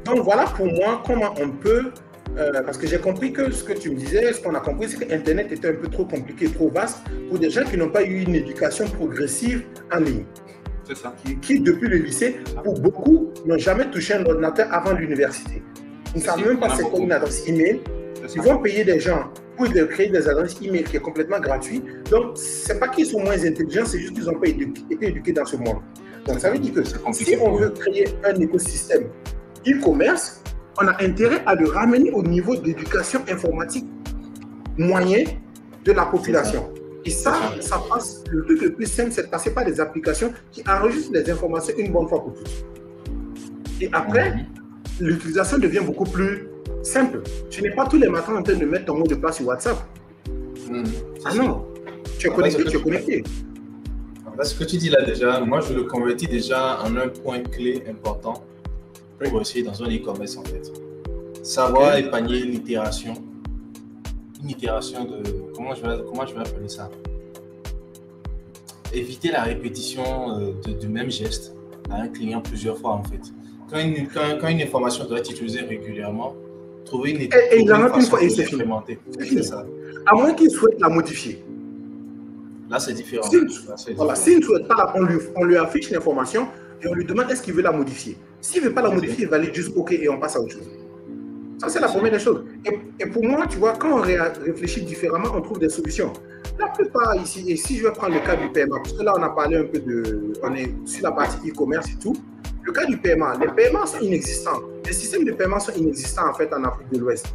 Speaker 2: Donc voilà pour moi comment on peut, parce que j'ai compris que ce que tu me disais, ce qu'on a compris, c'est que Internet était un peu trop compliqué, trop vaste pour des gens qui n'ont pas eu une éducation progressive en ligne.
Speaker 1: C'est ça.
Speaker 2: Qui, depuis le lycée, pour beaucoup, n'ont jamais touché un ordinateur avant l'université. Ils ne savent même pas c'est quoi une adresse email. Ils vont payer des gens pour créer des adresses email qui est complètement gratuit. Donc, ce n'est pas qu'ils sont moins intelligents, c'est juste qu'ils n'ont pas été éduqués dans ce monde. Donc, ça veut dire que si on veut créer un écosystème e-commerce, on a intérêt à le ramener au niveau d'éducation informatique moyen de la population. Et ça passe, le truc le plus simple, c'est de passer par des applications qui enregistrent les informations une bonne fois pour toutes. Et après, l'utilisation devient beaucoup plus simple. Tu n'es pas tous les matins en train de mettre ton mot de passe sur WhatsApp. Ah non, tu es connecté, tu es connecté.
Speaker 1: Ce que tu dis là déjà, moi je le convertis déjà en un point clé important pour essayer dans un e-commerce en fait. Savoir épargner l'itération. Une itération de... Comment je vais appeler ça? Éviter la répétition du même geste à un client plusieurs fois en fait. Quand une information doit être utilisée régulièrement, trouver une
Speaker 2: façon de
Speaker 1: l'implémenter. C'est ça.
Speaker 2: À moins qu'il souhaite la modifier.
Speaker 1: Là, c'est différent.
Speaker 2: S'il ne souhaite pas, on lui affiche l'information et on lui demande est-ce qu'il veut la modifier. S'il ne veut pas la modifier, il va aller juste OK et on passe à autre chose. Ça, c'est la première des choses. Et pour moi, tu vois, quand on réfléchit différemment, on trouve des solutions. La plupart ici, et si je vais prendre le cas du paiement, parce que là, on a parlé un peu on est sur la partie e-commerce et tout. Le cas du paiement, les paiements sont inexistants. Les systèmes de paiement sont inexistants en fait en Afrique de l'Ouest.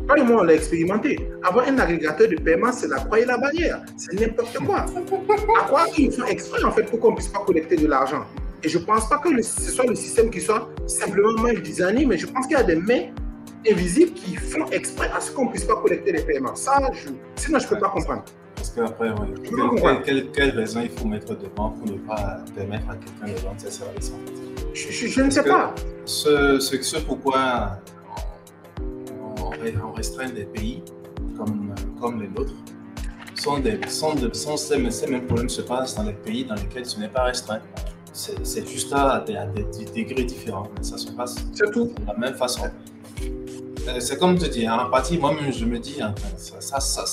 Speaker 2: Toi et moi, on l'a expérimenté. Avoir un agrégateur de paiement, c'est la croix et la bannière. C'est n'importe quoi. À quoi ils font exprès en fait pour qu'on ne puisse pas collecter de l'argent. Et je ne pense pas que ce soit le système qui soit simplement mal designé, mais je pense qu'il y a des mains invisibles qui font exprès à ce qu'on ne puisse pas collecter les paiements. Ça, sinon, je ne peux pas comprendre.
Speaker 1: Parce qu'après, quelle raison il faut mettre devant pour ne pas permettre à quelqu'un de vendre ses services en fait?
Speaker 2: Je ne sais pas.
Speaker 1: Ce pourquoi on restreint des pays comme les nôtres, ces mêmes problèmes se passent dans les pays dans lesquels ce n'est pas restreint. C'est juste à des degrés différents, mais ça se passe de la même façon. C'est comme te dire, en partie, moi-même, je me dis, ça sent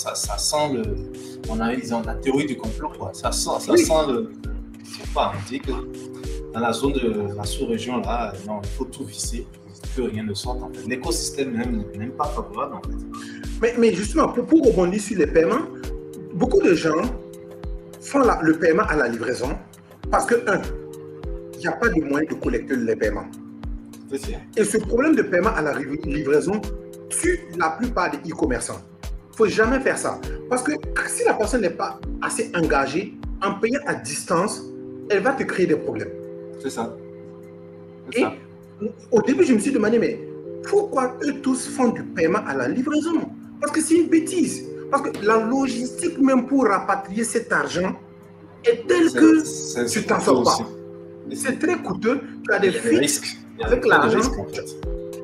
Speaker 1: la théorie du complot, quoi. Ça sent le. Je sais pas, on dit que dans la zone de la sous-région, là, non, il faut tout visser, que rien ne sorte, en fait. L'écosystème même n'est même pas favorable, en fait.
Speaker 2: Mais justement, pour rebondir sur les paiements, beaucoup de gens font le paiement à la livraison parce que, il n'y a pas de moyen de collecter les paiements. Et ce problème de paiement à la livraison tue la plupart des e-commerçants. Il ne faut jamais faire ça. Parce que si la personne n'est pas assez engagée, en payant à distance, elle va te créer des problèmes.
Speaker 1: C'est ça.
Speaker 2: Et au début, je me suis demandé, mais pourquoi eux tous font du paiement à la livraison? Parce que c'est une bêtise. Parce que la logistique même pour rapatrier cet argent est telle que tu t'en sors pas. C'est très coûteux. Tu as des risques avec l'argent. En fait.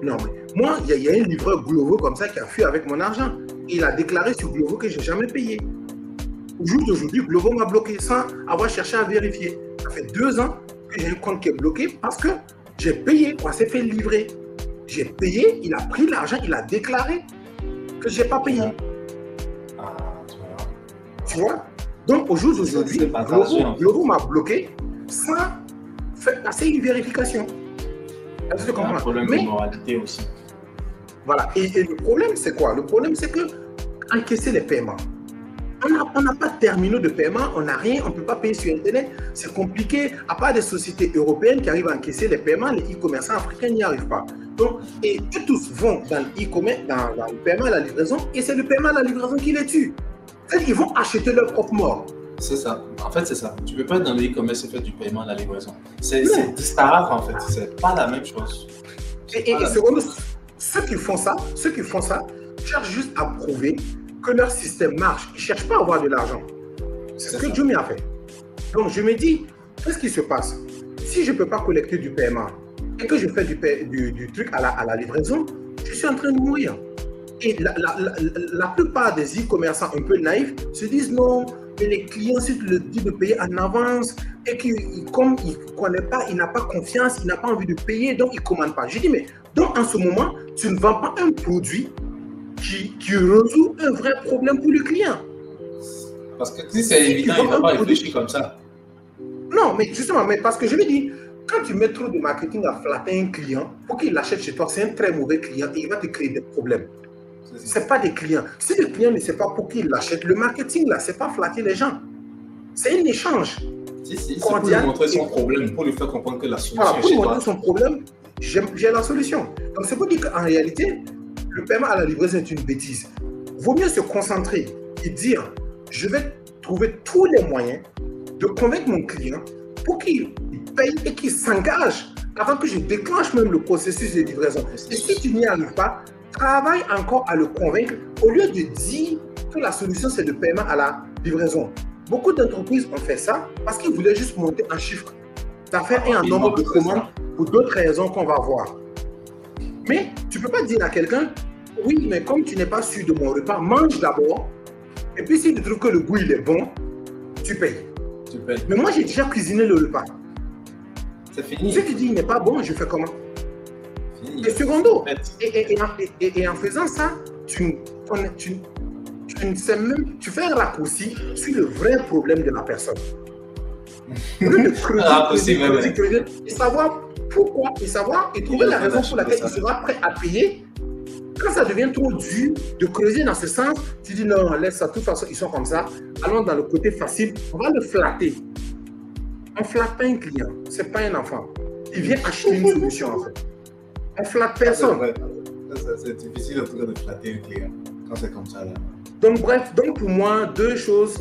Speaker 2: Non, mais moi, il y a un livreur Glovo comme ça qui a fui avec mon argent. Il a déclaré sur Glovo que je n'ai jamais payé. Au jour d'aujourd'hui, Glovo m'a bloqué sans avoir cherché à vérifier. Ça fait 2 ans que j'ai un compte qui est bloqué parce que j'ai payé. On s'est fait livrer. J'ai payé, il a pris l'argent, il a déclaré que je n'ai pas payé. Tu vois? Donc, au jour d'aujourd'hui, Glovo m'a bloqué sans faire passer une vérification.
Speaker 1: Est-ce que tu comprends? Un problème de moralité aussi.
Speaker 2: Voilà. Et le problème, c'est quoi? Le problème, c'est que encaisser les paiements. On n'a pas de terminaux de paiement, on n'a rien, on ne peut pas payer sur Internet. C'est compliqué. À part des sociétés européennes qui arrivent à encaisser les paiements, les e-commerçants africains n'y arrivent pas. Donc, et eux tous vont dans le e-commerce, dans le paiement à la livraison, et c'est le paiement à la livraison qui les tue. C'est-à-dire qu'ils vont acheter leur propre mort.
Speaker 1: C'est ça. En fait, c'est ça. Tu ne peux pas être dans le e-commerce et faire du paiement à la livraison. C'est disparate, en fait. C'est pas la même chose.
Speaker 2: Et secondo, ceux qui font ça cherchent juste à prouver que leur système marche. Ils ne cherchent pas à avoir de l'argent. C'est ce que Jumia a fait. Donc, je me dis, qu'est-ce qui se passe? Si je ne peux pas collecter du paiement et que je fais du truc à la livraison, je suis en train de mourir. Et la plupart des e-commerçants un peu naïfs se disent non, mais les clients, si tu le dis de payer en avance et comme il ne connaît pas, il n'a pas confiance, il n'a pas envie de payer, donc il ne commande pas. Je dis, mais donc en ce moment, tu ne vends pas un produit qui résout un vrai problème pour le client.
Speaker 1: Parce que si c'est évident, il ne va pas réfléchir comme ça.
Speaker 2: Non, mais justement, parce que je me dis, quand tu mets trop de marketing à flatter un client, pour qu'il l'achète chez toi, c'est un très mauvais client et il va te créer des problèmes. Ce n'est pas des clients. Si le client ne sait pas pour qui il l'achète, le marketing, là, ce n'est pas flatter les gens. C'est un échange.
Speaker 1: C'est pour lui montrer son problème, pour lui faire comprendre que la solution est chez toi.
Speaker 2: Pour lui montrer son problème, j'ai la solution. Donc, c'est pour dire qu'en réalité, le paiement à la livraison est une bêtise. Il vaut mieux se concentrer et dire, je vais trouver tous les moyens de convaincre mon client pour qu'il paye et qu'il s'engage avant que je déclenche même le processus de livraison. Et si tu n'y arrives pas, travaille encore à le convaincre au lieu de dire que la solution c'est le paiement à la livraison. Beaucoup d'entreprises ont fait ça parce qu'ils voulaient juste monter un chiffre d'affaires et un nombre de commandes pour d'autres raisons qu'on va voir. Mais tu ne peux pas dire à quelqu'un, oui, mais comme tu n'es pas sûr de mon repas, mange d'abord. Et puis si tu trouves que le goût il est bon, tu payes. Mais moi j'ai déjà cuisiné le repas.
Speaker 1: C'est fini.
Speaker 2: Si tu dis il n'est pas bon, je fais comment? Et secondo, et en faisant ça, tu ne sais même, tu fais un raccourci sur le vrai problème de la personne. Et savoir pourquoi, et trouver la raison pour laquelle il sera prêt à payer. Quand ça devient trop dur de creuser dans ce sens, tu dis non, laisse ça, de toute façon, ils sont comme ça. Allons dans le côté facile, on va le flatter. On ne flatte pas un client, ce n'est pas un enfant. Il vient acheter une solution en fait. On ne flatte personne.
Speaker 1: C'est difficile en tout cas de flatter un client quand c'est comme ça. Là.
Speaker 2: Donc bref, pour moi, 2 choses.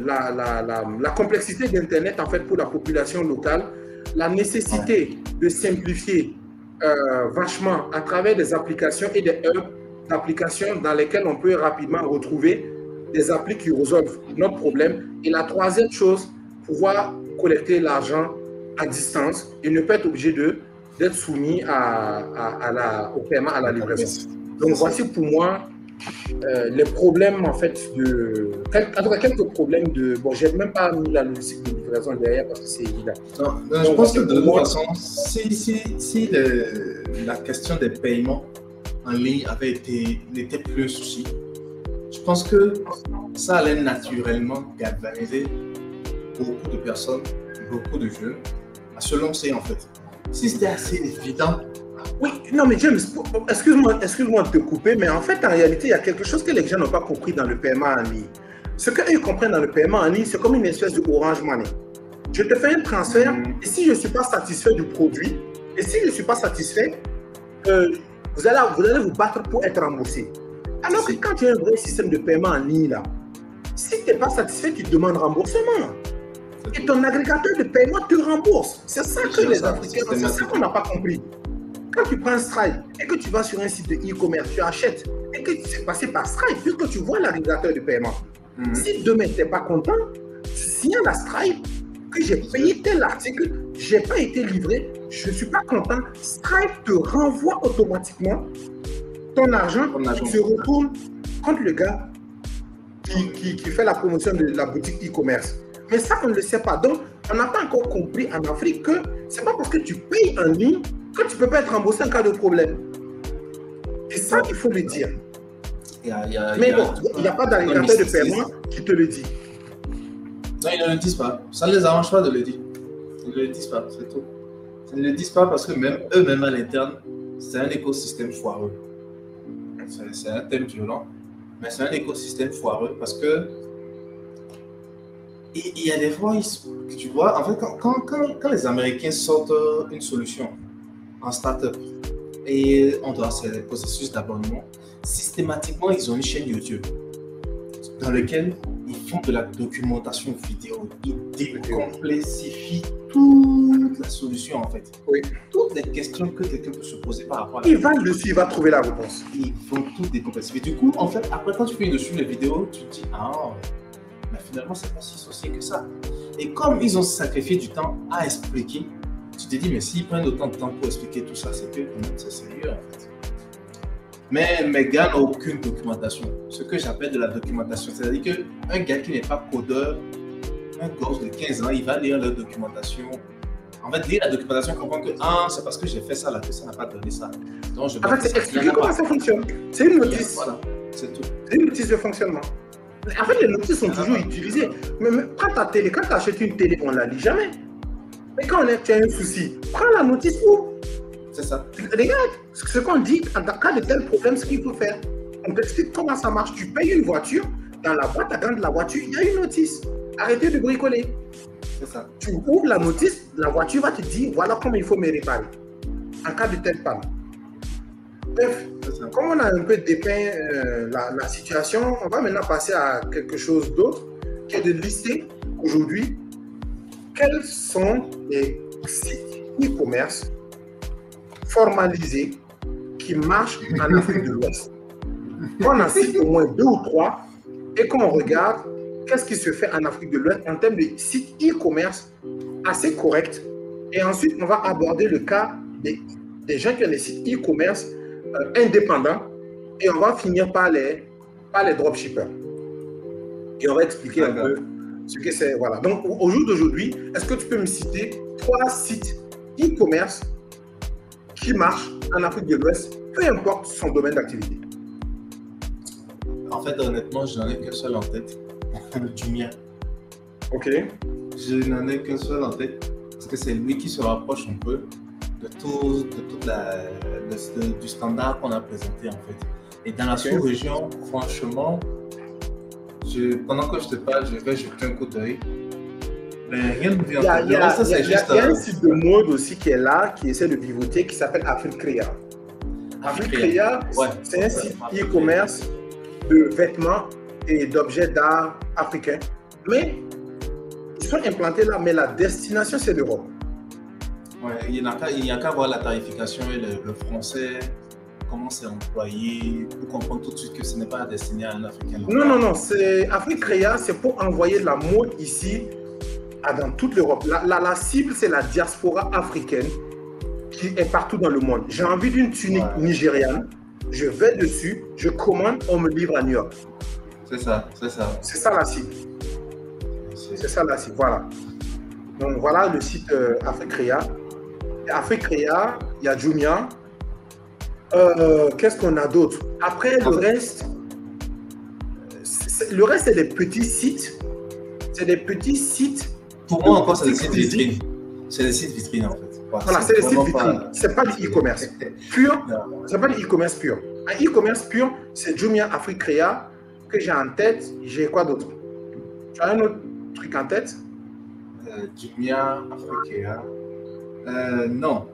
Speaker 2: La complexité d'Internet en fait pour la population locale, la nécessité de simplifier vachement à travers des applications et des hubs d'applications dans lesquelles on peut rapidement retrouver des applis qui résolvent notre problème. Et la troisième chose, pouvoir collecter l'argent à distance et ne pas être obligé d'être soumis au paiement, à la livraison. Donc voici pour moi les problèmes en fait quelques problèmes de... Bon, j'ai même pas mis la logistique de livraison derrière parce que c'est évident.
Speaker 1: Non, je pense que de toute façon, si la question des paiements en ligne n'était plus un souci, je pense que ça allait naturellement galvaniser beaucoup de personnes, beaucoup de jeunes à se lancer en fait. Si c'était assez évident.
Speaker 2: Oui, non mais James, excuse-moi de te couper, mais en fait en réalité il y a quelque chose que les gens n'ont pas compris dans le paiement en ligne. Ce qu'eux comprennent dans le paiement en ligne, c'est comme une espèce de Orange Money. Je te fais un transfert et si je ne suis pas satisfait du produit, et si je ne suis pas satisfait, vous allez vous battre pour être remboursé. Alors que quand tu as un vrai système de paiement en ligne là, si tu n'es pas satisfait, tu demandes remboursement. Et ton agrégateur de paiement te rembourse. C'est ça que les Africains, c'est ça qu'on n'a pas compris. Quand tu prends Stripe et que tu vas sur un site de e-commerce, tu achètes et que tu sais passer par Stripe, puisque tu vois l'agrégateur de paiement. Si demain tu n'es pas content, tu signales à Stripe que j'ai payé tel article, je n'ai pas été livré, je ne suis pas content. Stripe te renvoie automatiquement ton argent qui se retourne contre le gars qui fait la promotion de la boutique e-commerce. Mais ça, on ne le sait pas. Donc, on n'a pas encore compris en Afrique que ce n'est pas parce que tu payes en ligne que tu ne peux pas être remboursé en cas de problème. Et ça, il faut le dire. Mais bon, il n'y a pas d'agrégateur de paiement qui te le dit.
Speaker 1: Non, ils ne le disent pas. Ça ne les arrange pas de le dire. Ils ne le disent pas, c'est tout. Ils ne le disent pas parce que même eux-mêmes à l'interne, c'est un écosystème foireux. C'est un thème violent, mais c'est un écosystème foireux parce que il y a des fois, tu vois, en fait, quand les Américains sortent une solution en start-up et on doit faire des processus d'abonnement, systématiquement, ils ont une chaîne YouTube dans laquelle ils font de la documentation vidéo. Ils décomplexifient toute la solution, en fait.
Speaker 2: Oui.
Speaker 1: Toutes les questions que quelqu'un peut se poser par rapport à
Speaker 2: il va dessus, il va trouver la réponse.
Speaker 1: Ils vont tout décomplexer. Du coup, en fait, après, quand tu fais dessus les vidéos, tu te dis, ah, mais finalement, c'est pas si sorcier que ça. Et comme ils ont sacrifié du temps à expliquer, tu te dis, mais s'ils prennent autant de temps pour expliquer tout ça, c'est que c'est sérieux, en fait. Mais mes gars n'ont aucune documentation. Ce que j'appelle de la documentation, c'est-à-dire qu'un gars qui n'est pas codeur, un gosse de 15 ans, il va lire la documentation. En fait, lire la documentation, comprendre que c'est parce que j'ai fait ça là que ça n'a pas donné ça. Donc,
Speaker 2: en fait, c'est expliquer comment ça fonctionne. C'est une notice.
Speaker 1: Voilà, c'est tout.
Speaker 2: C'est une notice de fonctionnement. En fait, les notices sont toujours utilisées. Mais quand tu achètes une télé, on ne la lit jamais. Mais quand tu as un souci, prends la notice où?
Speaker 1: C'est ça.
Speaker 2: Regarde, ce qu'on dit, en cas de tel problème, ce qu'il faut faire. On t'explique comment ça marche. Tu payes une voiture, dans la boîte à gants de la voiture, il y a une notice. Arrêtez de bricoler.
Speaker 1: C'est ça.
Speaker 2: Tu ouvres la notice, la voiture va te dire, voilà comment il faut me réparer. En cas de telle panne. Bref, comme on a un peu dépeint la situation, on va maintenant passer à quelque chose d'autre, qui est de lister aujourd'hui quels sont les sites e-commerce formalisés qui marchent en Afrique de l'Ouest. On en cite au moins 2 ou 3 et qu'on regarde qu'est-ce qui se fait en Afrique de l'Ouest en termes de sites e-commerce assez corrects. Et ensuite, on va aborder le cas des gens qui ont des sites e-commerce indépendants et on va finir par les dropshippers. Et on va expliquer un peu ce que c'est. Voilà. Donc, au jour d'aujourd'hui, est-ce que tu peux me citer 3 sites e-commerce qui marchent en Afrique de l'Ouest, peu importe son domaine d'activité?
Speaker 1: En fait, honnêtement, je n'en ai qu'un seul en tête. Du mien.
Speaker 2: Ok.
Speaker 1: Je n'en ai qu'un seul en tête parce que c'est lui qui se rapproche un peu de tout du standard qu'on a présenté en fait. Et dans la sous-région, franchement, pendant que je te parle, je vais jeter un coup d'œil. Mais rien ne vient en tête.
Speaker 2: Il y a un site de mode aussi qui est là, qui essaie de pivoter, qui s'appelle Africrea. Africrea, c'est un site e-commerce de vêtements et d'objets d'art africains. Mais ils sont implantés là, mais la destination, c'est l'Europe.
Speaker 1: Ouais, il n'y a qu'à voir la tarification et le français, comment c'est employé, pour comprendre tout de suite que ce n'est pas destiné à un Africain.
Speaker 2: Non, c'est Africrea, c'est pour envoyer la mode ici dans toute l'Europe. La cible, c'est la diaspora africaine qui est partout dans le monde. J'ai envie d'une tunique nigériane, je vais dessus, je commande, on me livre à New York.
Speaker 1: C'est ça.
Speaker 2: C'est ça la cible. C'est ça la cible, voilà. Donc voilà le site Africrea. Africrea, il y a Jumia. Qu'est-ce qu'on a d'autre? Après, le reste, c'est des petits sites. C'est des petits sites.
Speaker 1: Pour moi, encore, c'est des sites vitrines. C'est des sites vitrines, en fait.
Speaker 2: Voilà, c'est des sites vitrines. C'est pas du e-commerce pur. C'est pas du e-commerce pur. Un e-commerce pur, c'est Jumia Africrea que j'ai en tête. J'ai quoi d'autre? Tu as un autre truc en tête?
Speaker 1: Jumia Africrea. Non.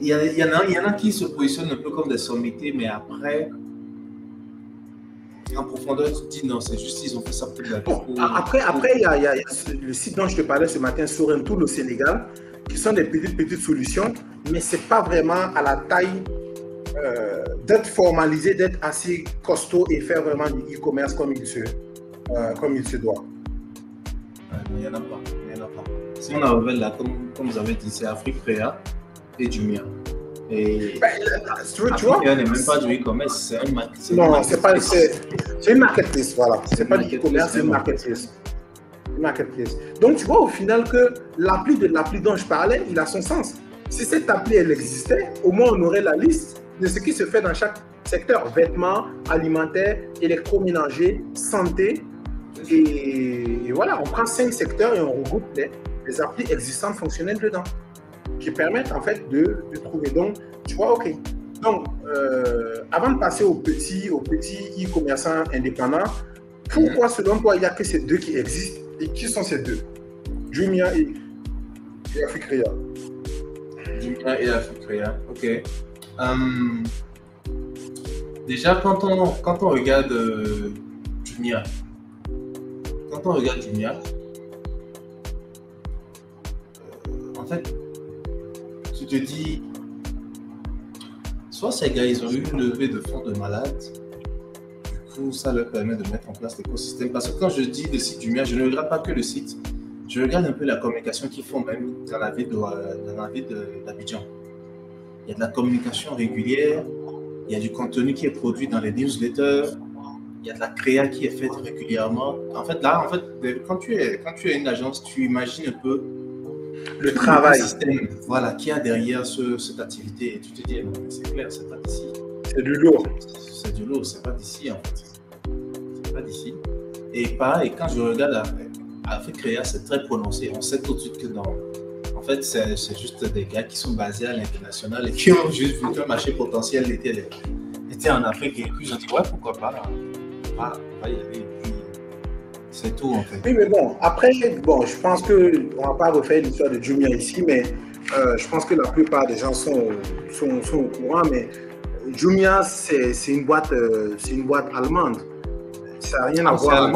Speaker 1: Il y en a qui se positionnent un peu comme des sommités, mais après, en profondeur, tu te dis non, c'est juste ils ont fait ça pour la
Speaker 2: Après, il y a le site dont je te parlais ce matin, Sorrentool au Sénégal, qui sont des petites solutions, mais ce n'est pas vraiment à la taille d'être formalisé, d'être assez costaud et faire vraiment du e-commerce comme il se doit.
Speaker 1: Il n'y en a pas. Si on a ouvert là, comme vous avez dit, c'est Africrea et Jumia. Et
Speaker 2: tu vois,
Speaker 1: n'est même pas du e-commerce, c'est un marketplace.
Speaker 2: Non, c'est une marketplace, voilà. C'est pas du e-commerce, c'est une marketplace. Donc, tu vois au final que l'appli dont je parlais, il a son sens. Si cette appli, elle existait, au moins on aurait la liste de ce qui se fait dans chaque secteur. Vêtements, alimentaire, électroménager, santé. Et voilà, on prend 5 secteurs et on regroupe les applis existantes fonctionnelles dedans, qui permettent en fait de trouver. Donc, tu vois, ok. Donc, avant de passer aux petits e-commerçants indépendants, pourquoi selon toi il n'y a que ces deux qui existent? Et qui sont ces deux? Jumia et Africrea.
Speaker 1: Jumia et Africrea, ok. Déjà, quand on regarde Jumia, en fait, tu te dis, soit ces gars, ils ont eu une levée de fonds de malade, du coup, ça leur permet de mettre en place l'écosystème. Parce que quand je dis le site Jumia, je ne regarde pas que le site, je regarde un peu la communication qu'ils font même dans la ville d'Abidjan. Il y a de la communication régulière, il y a du contenu qui est produit dans les newsletters, il y a de la créa qui est faite régulièrement. En fait, quand tu es une agence, tu imagines un peu
Speaker 2: le travail
Speaker 1: système, voilà, qu'il y a derrière cette activité. Et tu te dis, c'est clair, c'est pas d'ici.
Speaker 2: C'est du lourd.
Speaker 1: C'est du lourd, c'est pas d'ici en fait. C'est pas d'ici. Et pareil, quand je regarde Africrea, c'est très prononcé. On sait tout de suite que en fait, c'est juste des gars qui sont basés à l'international et qui ont juste vu qu'un marché potentiel était en Afrique. Et puis, ils ont dit, ouais, pourquoi pas. On va y aller. Et puis, c'est tout, en fait.
Speaker 2: Oui, mais bon, après, je pense qu'on ne va pas refaire l'histoire de Jumia ici, mais je pense que la plupart des gens sont au courant. Mais Jumia, c'est une boîte allemande. Ça n'a rien à voir avec...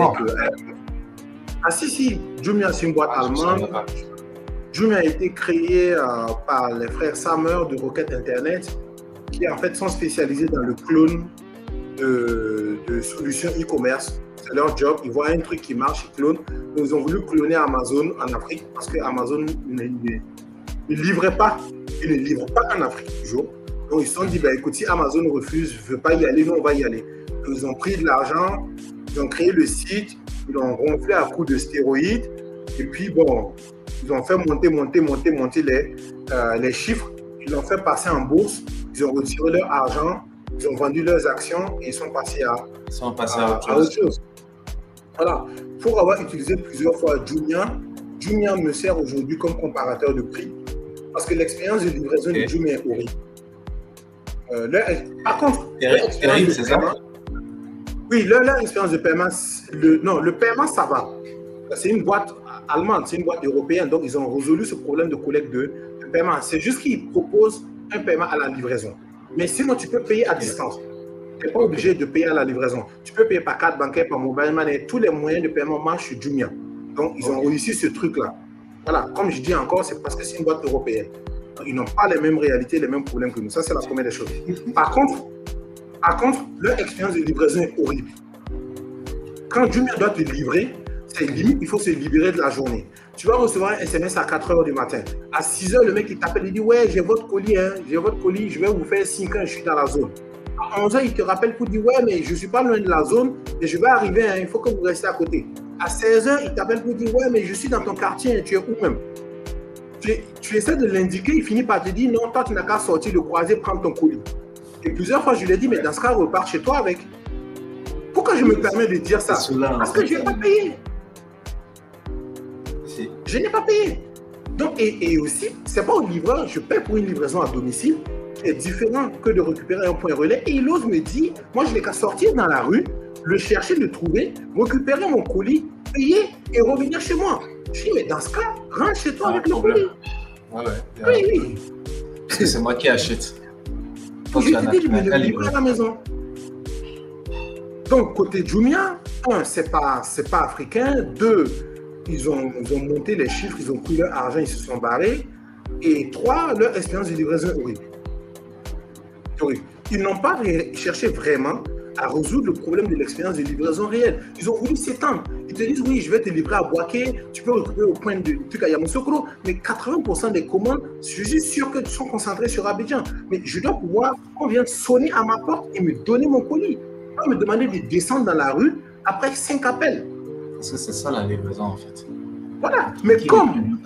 Speaker 2: Ah si, Jumia, c'est une boîte allemande. Jumia a été créé par les frères Sammer de Rocket Internet, qui en fait sont spécialisés dans le clone de solutions e-commerce. C'est leur job. Ils voient un truc qui marche, ils clonent. Donc, ils ont voulu cloner Amazon en Afrique parce que Amazon ne livrait pas. Ils ne livrent pas en Afrique toujours. Donc, ils se sont dit, écoute, si Amazon refuse, ne veut pas y aller, nous, on va y aller. Donc, ils ont pris de l'argent, ils ont créé le site, ils l'ont gonflé à coups de stéroïdes. Et puis, ils ont fait monter les chiffres. Ils l'ont fait passer en bourse. Ils ont retiré leur argent. Ils ont vendu leurs actions et ils sont passés à autre chose. Voilà. Pour avoir utilisé plusieurs fois Jumia me sert aujourd'hui comme comparateur de prix parce que l'expérience de livraison de Jumia est horrible. Par contre,
Speaker 1: terrible, c'est ça?
Speaker 2: Oui, leur expérience de paiement, le paiement, ça va. C'est une boîte allemande, c'est une boîte européenne, donc ils ont résolu ce problème de collecte de paiement. C'est juste qu'ils proposent un paiement à la livraison. Mais sinon, tu peux payer à distance. Tu n'es pas obligé de payer à la livraison. Tu peux payer par carte bancaire, par mobile money. Tous les moyens de paiement marchent sur Jumia. Donc, ils ont réussi ce truc-là. voilà, comme je dis encore, c'est parce que c'est une boîte européenne. Donc, ils n'ont pas les mêmes réalités, les mêmes problèmes que nous. Ça, c'est la première des choses. Par contre, leur expérience de livraison est horrible. Quand Jumia doit te livrer, c'est limite, il faut se libérer de la journée. Tu vas recevoir un SMS à 4 h du matin. À 6 h, le mec, il t'appelle, il dit, ouais, j'ai votre colis, je vais vous faire signe quand je suis dans la zone. À 11 h, il te rappelle pour dire, ouais, mais je ne suis pas loin de la zone, et je vais arriver, il faut que vous restiez à côté. À 16 h, il t'appelle pour dire, ouais, mais je suis dans ton quartier, tu es où même? Tu essaies de l'indiquer, il finit par te dire, non, toi, tu n'as qu'à sortir le croisé, prendre ton colis. Et plusieurs fois, je lui ai dit, mais dans ce cas, repars chez toi avec. Pourquoi je me permets de dire ça? Parce que je n'ai pas payé. Je n'ai pas payé. Donc, et aussi, ce n'est pas au livreur, je paie pour une livraison à domicile, qui est différent que de récupérer un point relais. Et il ose me dire, moi, je n'ai qu'à sortir dans la rue, le chercher, le trouver, récupérer mon colis, payer et revenir chez moi. Je dis, mais dans ce cas, rentre chez toi avec le colis.
Speaker 1: Oui. Parce que c'est moi qui achète.
Speaker 2: Je te dis de me le livrer à la maison. Donc, côté Jumia, un, c'est pas africain. Deux, ils ont monté les chiffres, ils ont pris leur argent, ils se sont barrés. Et trois, leur expérience de livraison est horrible. Ils n'ont pas cherché vraiment à résoudre le problème de l'expérience de livraison réelle. Ils ont voulu s'étendre. Ils te disent, oui, je vais te livrer à Boaké, tu peux récupérer au point de truc à Yamoussoukro, mais 80% des commandes, je suis sûr que sont concentrées sur Abidjan. Mais je dois pouvoir, on vient sonner à ma porte et me donner mon colis. Pas me demander de descendre dans la rue après 5 appels.
Speaker 1: Parce que c'est ça la livraison en fait.
Speaker 2: Voilà, mais comme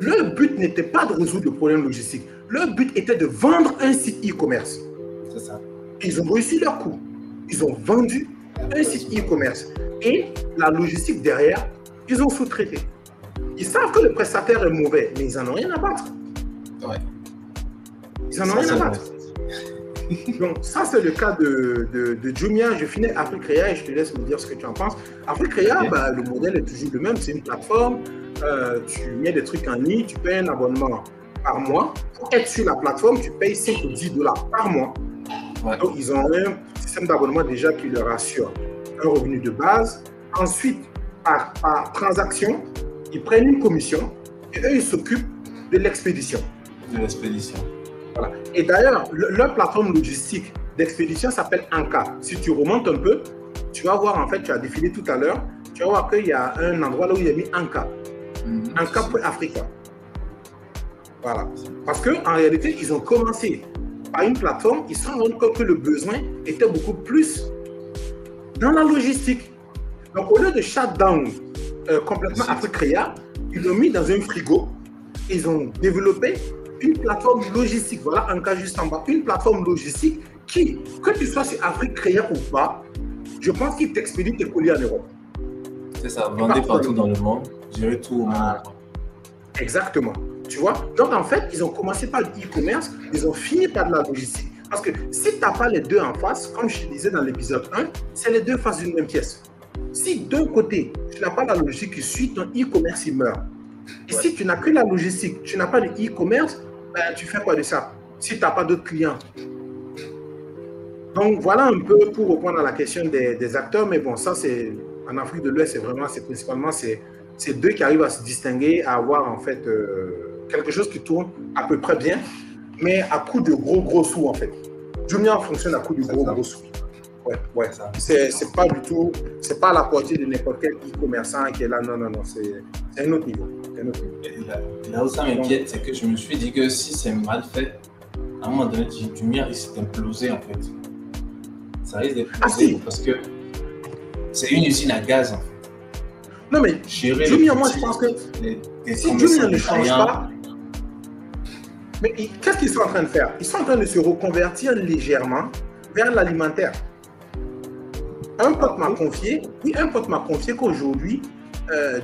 Speaker 2: leur but n'était pas de résoudre le problème logistique, leur but était de vendre un site e-commerce.
Speaker 1: C'est ça.
Speaker 2: Ils ont réussi leur coup. Ils ont vendu un site e-commerce. Et la logistique derrière, ils ont sous-traité. Ils savent que le prestataire est mauvais, mais ils n'en ont rien à battre.
Speaker 1: Ouais.
Speaker 2: Ils n'en ont rien à battre. Donc, ça, c'est le cas de Jumia. Je finis Africrea et je te laisse me dire ce que tu en penses. Africrea, le modèle est toujours le même. C'est une plateforme. Tu mets des trucs en ligne, tu payes un abonnement par mois. Pour être sur la plateforme, tu payes 5 ou 10 $ par mois. Ouais. Donc, ils ont un système d'abonnement déjà qui leur assure un revenu de base. Ensuite, par transaction, ils prennent une commission et eux, ils s'occupent de l'expédition. Voilà. Et d'ailleurs, leur plateforme logistique d'expédition s'appelle Anka. Si tu remontes un peu, tu vas voir, en fait, tu as défilé tout à l'heure, tu vas voir qu'il y a un endroit là où il y a mis Anka. Anka.Africa. Voilà. Parce qu'en réalité, ils ont commencé par une plateforme, ils se sont rendus compte que le besoin était beaucoup plus dans la logistique. Donc, au lieu de shutdown complètement Africrea, ils l'ont mis dans un frigo. Ils ont développé une plateforme logistique. Voilà un cas juste en bas. Une plateforme logistique qui, que tu sois sur Africrea ou pas, je pense qu'il t'expédie tes colis en Europe.
Speaker 1: C'est ça, vendez partout dans le monde, gérer tout au monde.
Speaker 2: Exactement. Tu vois? Donc, en fait, ils ont commencé par le e-commerce, ils ont fini par de la logistique. Parce que si tu n'as pas les deux en face, comme je te disais dans l'épisode 1, c'est les deux faces d'une même pièce. Si d'un côté, tu n'as pas la logistique qui suit, ton e-commerce, il meurt. Et si tu n'as que la logistique, tu n'as pas de e-commerce, tu fais quoi de ça? Si tu n'as pas d'autres clients. Donc, voilà un peu pour répondre à la question des acteurs. Mais bon, ça, c'est en Afrique de l'Ouest, c'est principalement ces deux qui arrivent à se distinguer, à avoir en fait quelque chose qui tourne à peu près bien, mais à coup de gros sous en fait. Jumia fonctionne à coup de gros sous. Ouais. C'est pas du tout, c'est pas à la portée de n'importe quel e-commerçant qui est là. Non, c'est un autre niveau.
Speaker 1: Et là où ça m'inquiète, c'est que je me suis dit que si c'est mal fait, à un moment donné, Jumia risque d'imploser en fait. Ça risque d'imploser parce que c'est une usine à gaz en fait.
Speaker 2: Non mais Jumia, moi je pense que si Jumia ne change pas, mais qu'est-ce qu'ils sont en train de faire? Ils sont en train de se reconvertir légèrement vers l'alimentaire. Un pote m'a confié qu'aujourd'hui,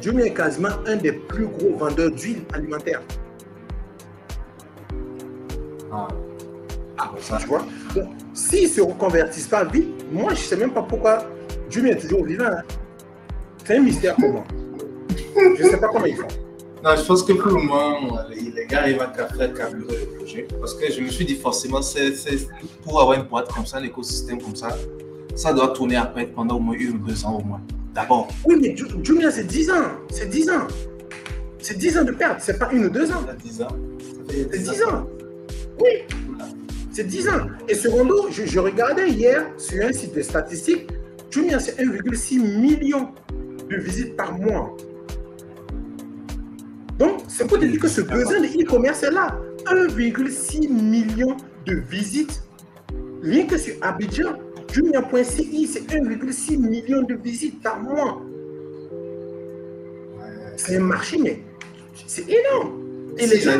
Speaker 2: Jumia est quasiment un des plus gros vendeurs d'huile alimentaire. Tu vois? Donc, s'ils ne se reconvertissent pas vite, moi je ne sais même pas pourquoi Jumia est toujours vivant. Hein. C'est un mystère pour moi. Je ne sais pas comment ils font.
Speaker 1: Non, je pense que pour le moment, les gars arrivent à faire carburer le projet. Parce que je me suis dit forcément, pour avoir une boîte comme ça, un écosystème comme ça, ça doit tourner après pendant au moins 1 ou 2 ans au moins. D'abord.
Speaker 2: Oui, mais Jumia, c'est 10 ans. C'est 10 ans. C'est 10 ans de perte, c'est pas 1 ou 2 ans.
Speaker 1: Ça fait 10 ans.
Speaker 2: C'est 10 ans. Oui. C'est 10 ans. Et secondo, je regardais hier sur un site de statistiques, Jumia, c'est 1,6 million de visites par mois. Donc, c'est pour te dire que ce besoin de e-commerce est là. 1,6 million de visites. Rien que sur Abidjan, Jumia.ci, c'est 1,6 million de visites par mois. C'est un marché, mais c'est énorme. Et les gens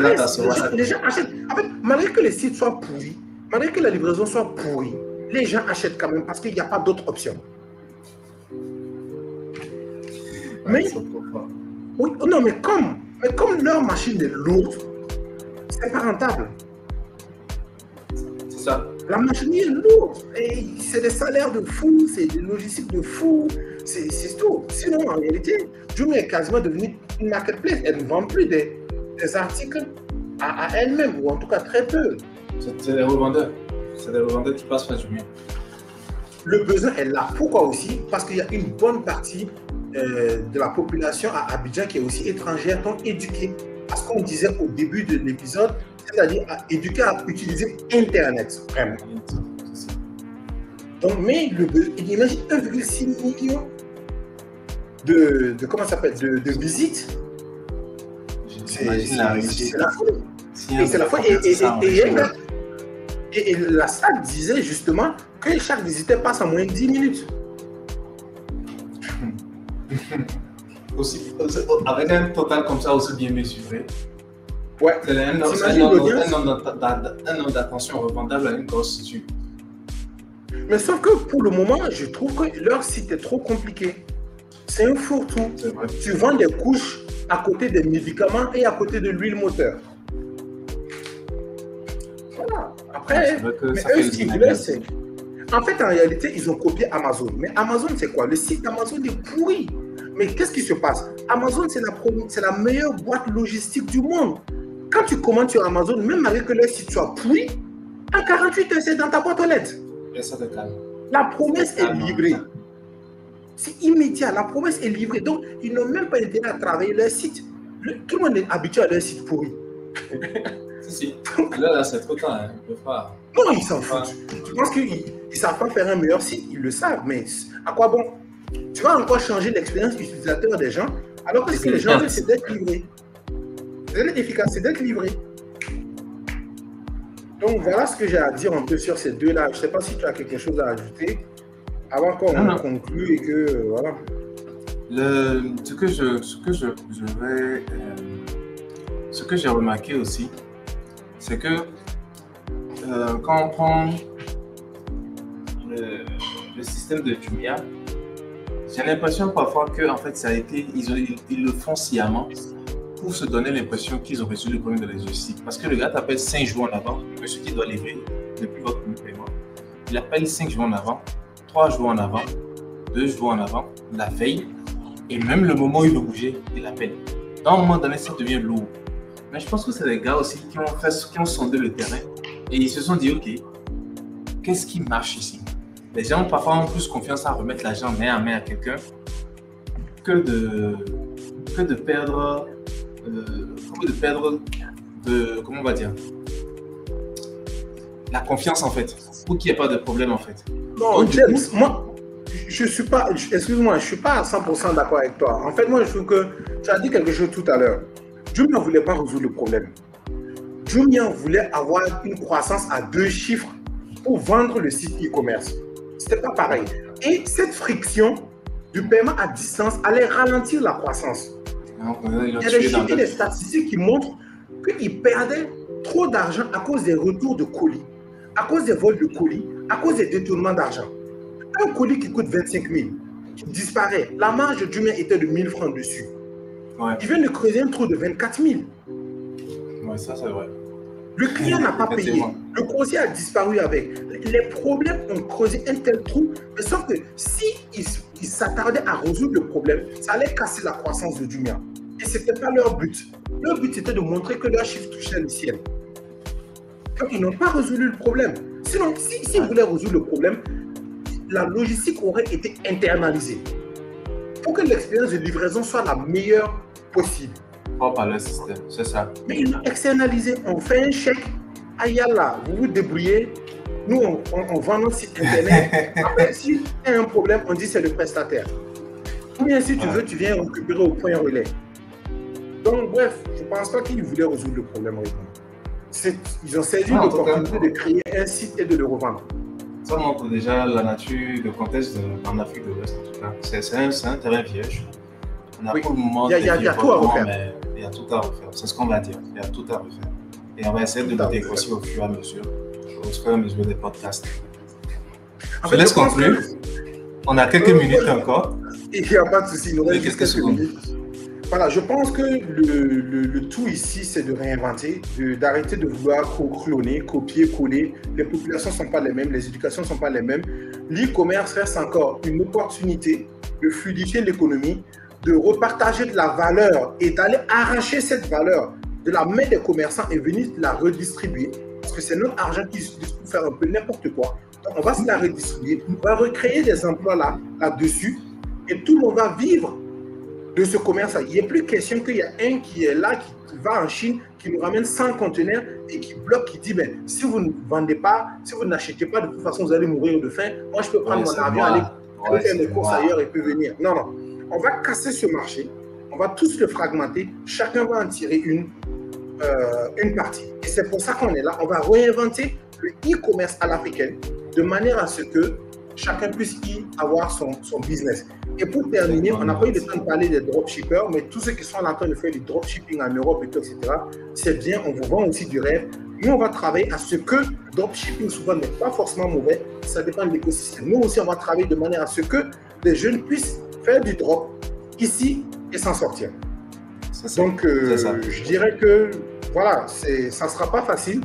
Speaker 2: achètent. En fait, malgré que les sites soient pourris, malgré que la livraison soit pourrie, les gens achètent quand même parce qu'il n'y a pas d'autre option. Mais, oui, non, mais comme leur machine est lourde, c'est pas rentable.
Speaker 1: C'est ça.
Speaker 2: La machine est lourde. Et c'est des salaires de fou, c'est des logistiques de fou, c'est tout. Sinon, en réalité, Jumia est quasiment devenue une marketplace. Elle ne vend plus des articles à elle-même, ou en tout cas très peu.
Speaker 1: C'est des revendeurs. C'est des revendeurs qui passent par Jumia.
Speaker 2: Le besoin est là. Pourquoi aussi? Parce qu'il y a une bonne partie de la population à Abidjan qui est aussi étrangère, donc éduquée. Parce qu'on disait au début de l'épisode, c'est-à-dire éduquée à utiliser Internet, vraiment. Donc, mais imagine 1,6 million de comment ça s'appelle, de visites. C'est la folie. C'est la folie. Et la salle disait justement que chaque visiteur passe en moins de 10 minutes.
Speaker 1: Aussi, avec un total comme ça aussi bien mesuré.
Speaker 2: Ouais.
Speaker 1: C'est un nombre d'attention revendable à une grosse structure.
Speaker 2: Mais sauf que pour le moment, je trouve que leur site est trop compliqué. C'est un fourre-tout. Tu vends des couches à côté des médicaments et à côté de l'huile moteur. Voilà. Après, mais eux, ce qu'ils voulaient, c'est... En fait, en réalité, ils ont copié Amazon. Mais Amazon, c'est quoi? Le site d'Amazon est pourri. Mais qu'est-ce qui se passe? Amazon, c'est la meilleure boîte logistique du monde. Quand tu commandes sur Amazon, même avec que le site soit pourri, en 48 heures, c'est dans ta boîte aux lettres.
Speaker 1: Et ça te calme.
Speaker 2: La promesse est livrée. C'est immédiat, la promesse est livrée. Donc, ils n'ont même pas intérêt à travailler leur site. Tout le monde est habitué à leur site pourri.
Speaker 1: Si. Là, c'est trop tard. Hein. Ils peuvent pas.
Speaker 2: Non, ils s'en foutent. Tu penses qu'ils ne savent pas faire un meilleur site? Ils le savent, mais à quoi bon? Tu vas encore changer l'expérience utilisateur des gens, alors que ce que les gens veulent, c'est d'être livré. C'est d'être efficace, c'est d'être livré. Donc, voilà ce que j'ai à dire un peu sur ces deux-là. Je ne sais pas si tu as quelque chose à ajouter avant qu'on conclue et que, voilà.
Speaker 1: Ce que j'ai remarqué aussi, c'est que quand on prend le système de Jumia, j'ai l'impression parfois que en fait ça a été ils le font sciemment pour se donner l'impression qu'ils ont résolu le problème de la logistique. Parce que le gars t'appelle 5 jours en avant, le monsieur qui doit livrer depuis votre paiement, il appelle 5 jours en avant, 3 jours en avant, 2 jours en avant, la veille, et même le moment où il veut bouger, il appelle. À un moment donné, ça devient lourd. Mais je pense que c'est des gars aussi qui ont sondé le terrain et ils se sont dit, ok, qu'est-ce qui marche ici? Les gens parfois ont plus confiance à remettre l'argent main à main à quelqu'un que de perdre, comment on va dire, la confiance en fait, pour qu'il n'y ait pas de problème en fait.
Speaker 2: Non, James, moi, je suis pas à 100% d'accord avec toi. En fait, moi, je trouve que tu as dit quelque chose tout à l'heure. Jumia ne voulait pas résoudre le problème. Jumia voulait avoir une croissance à 2 chiffres pour vendre le site e-commerce. Ce n'était pas pareil. Et cette friction du paiement à distance allait ralentir la croissance. Il y a des chiffres et des statistiques qui montrent qu'ils perdaient trop d'argent à cause des retours de colis, à cause des vols de colis, à cause des détournements d'argent. Un colis qui coûte 25 000, qui disparaît, la marge de Jumia était de 1 000 francs dessus. Ouais. Il vient de creuser un trou de 24 000.
Speaker 1: Ouais, ça c'est vrai.
Speaker 2: Le client n'a pas payé. Le coursier a disparu avec. Les problèmes ont creusé un tel trou, mais sauf que s'ils s'attardaient à résoudre le problème, ça allait casser la croissance de Jumia. Et ce n'était pas leur but. Leur but c'était de montrer que leur chiffre touchait le ciel. Donc ils n'ont pas résolu le problème. Sinon, s'ils voulaient résoudre le problème, la logistique aurait été internalisée. Pour que l'expérience de livraison soit la meilleure possible.
Speaker 1: propre à leur système, c'est ça.
Speaker 2: Mais ils l'ont externalisé. On fait un chèque. Ah, yallah, vous vous débrouillez. Nous, on vend notre site internet. Après, si tu as un problème, on dit c'est le prestataire. Ou bien si tu veux, tu viens récupérer au point relais. Donc, bref, je ne pense pas qu'ils voulaient résoudre le problème. Ils ont saisi l'opportunité de créer un site et de le revendre.
Speaker 1: Ça montre déjà la nature, le contexte en Afrique de l'Ouest, en tout cas. C'est un terrain vierge. On a pour le moment
Speaker 2: il y a tout à refaire.
Speaker 1: Mais il y a tout à refaire. C'est ce qu'on va dire. Il y a tout à refaire. Et on va essayer de le dégrossir au fur et à mesure. Au fur et à mesure des podcasts. Je laisse conclure. On a quelques minutes encore.
Speaker 2: Il n'y a pas de souci.
Speaker 1: Il reste quelques minutes.
Speaker 2: Voilà, je pense que le tout ici, c'est de réinventer, d'arrêter de vouloir cloner, copier, coller. Les populations ne sont pas les mêmes, les éducations ne sont pas les mêmes. L'e-commerce reste encore une opportunité de fluidifier l'économie, de repartager de la valeur et d'aller arracher cette valeur de la main des commerçants et venir la redistribuer. Parce que c'est notre argent qui s'utilise pour faire un peu n'importe quoi. Donc, on va se la redistribuer, on va recréer des emplois là-dessus et tout le monde va vivre de ce commerce. Il n'y a plus question qu'il y a un qui est là, qui va en Chine, qui nous ramène 100 conteneurs et qui bloque, qui dit ben, si vous ne vendez pas, si vous n'achetez pas, de toute façon, vous allez mourir de faim. Moi, je peux prendre mon avion, aller faire mes courses ailleurs et puis venir. Non, non. On va casser ce marché, on va tous le fragmenter, chacun va en tirer une partie. Et c'est pour ça qu'on est là. On va réinventer le e-commerce à l'africaine de manière à ce que chacun puisse y avoir son business. Et pour terminer, on n'a pas eu le temps de parler des dropshippers, mais tous ceux qui sont en train de faire du dropshipping en Europe et tout, etc., c'est bien, on vous vend aussi du rêve. Nous, on va travailler à ce que le dropshipping souvent n'est pas forcément mauvais, ça dépend de l'écosystème. Nous aussi, on va travailler de manière à ce que les jeunes puissent faire du drop ici et s'en sortir. Donc, je dirais que, voilà, ça ne sera pas facile.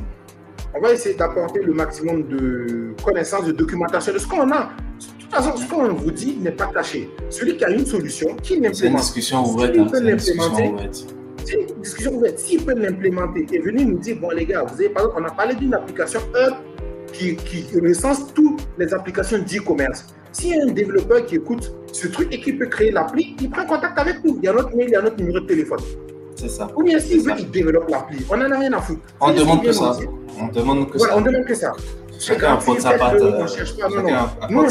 Speaker 2: On va essayer d'apporter le maximum de connaissances, de documentation de ce qu'on a. De toute façon, ce qu'on vous dit n'est pas caché. Celui qui a une solution, qui l'implémente.
Speaker 1: C'est une discussion ouverte.
Speaker 2: C'est une discussion ouverte. S'il peut l'implémenter et venir nous dire, bon les gars, vous avez, par exemple, on a parlé d'une application Hub qui recense toutes les applications d'e-commerce. S'il y a un développeur qui écoute ce truc et qui peut créer l'appli, il prend contact avec nous. Il y a notre mail, il y a notre numéro de téléphone.
Speaker 1: C'est ça.
Speaker 2: Ou bien s'il veut qu'il développe l'appli, on n'en a rien à foutre.
Speaker 1: On demande que ça. On demande que ça.
Speaker 2: On demande que ça.
Speaker 1: Chacun apporte sa patte.
Speaker 2: Nous,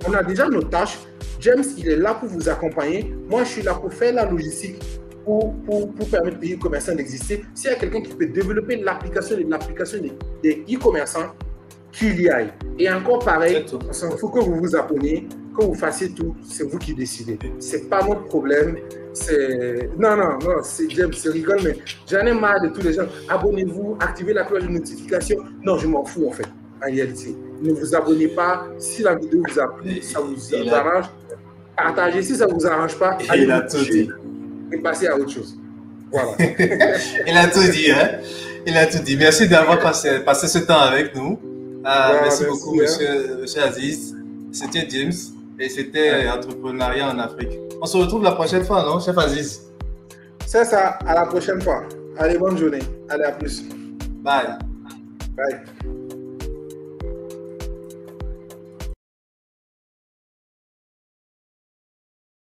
Speaker 2: on a déjà nos tâches. James, il est là pour vous accompagner. Moi, je suis là pour faire la logistique, pour permettre aux e-commerçants d'exister. S'il y a quelqu'un qui peut développer l'application des e-commerçants, qu'il y aille. Et encore pareil, on s'en fout que vous vous abonniez, que vous fassiez tout, c'est vous qui décidez. C'est pas notre problème. Non, c'est James, c'est rigole, mais j'en ai marre de tous les gens. Abonnez-vous, activez la cloche de notification. Non, je m'en fous en fait, en réalité. Ne vous abonnez pas. Si la vidéo vous a plu, ça vous arrange, partagez. Si ça ne vous arrange pas, allez vous coucher et passez à autre chose. Voilà.
Speaker 1: Il a tout dit, hein? Il a tout dit. Merci d'avoir passé ce temps avec nous. Merci beaucoup, monsieur Aziz. C'était James et c'était Entrepreneuriat en Afrique. On se retrouve la prochaine fois, non, chef Aziz?
Speaker 2: C'est ça, à la prochaine fois. Allez, bonne journée. Allez, à plus.
Speaker 1: Bye.
Speaker 2: Bye.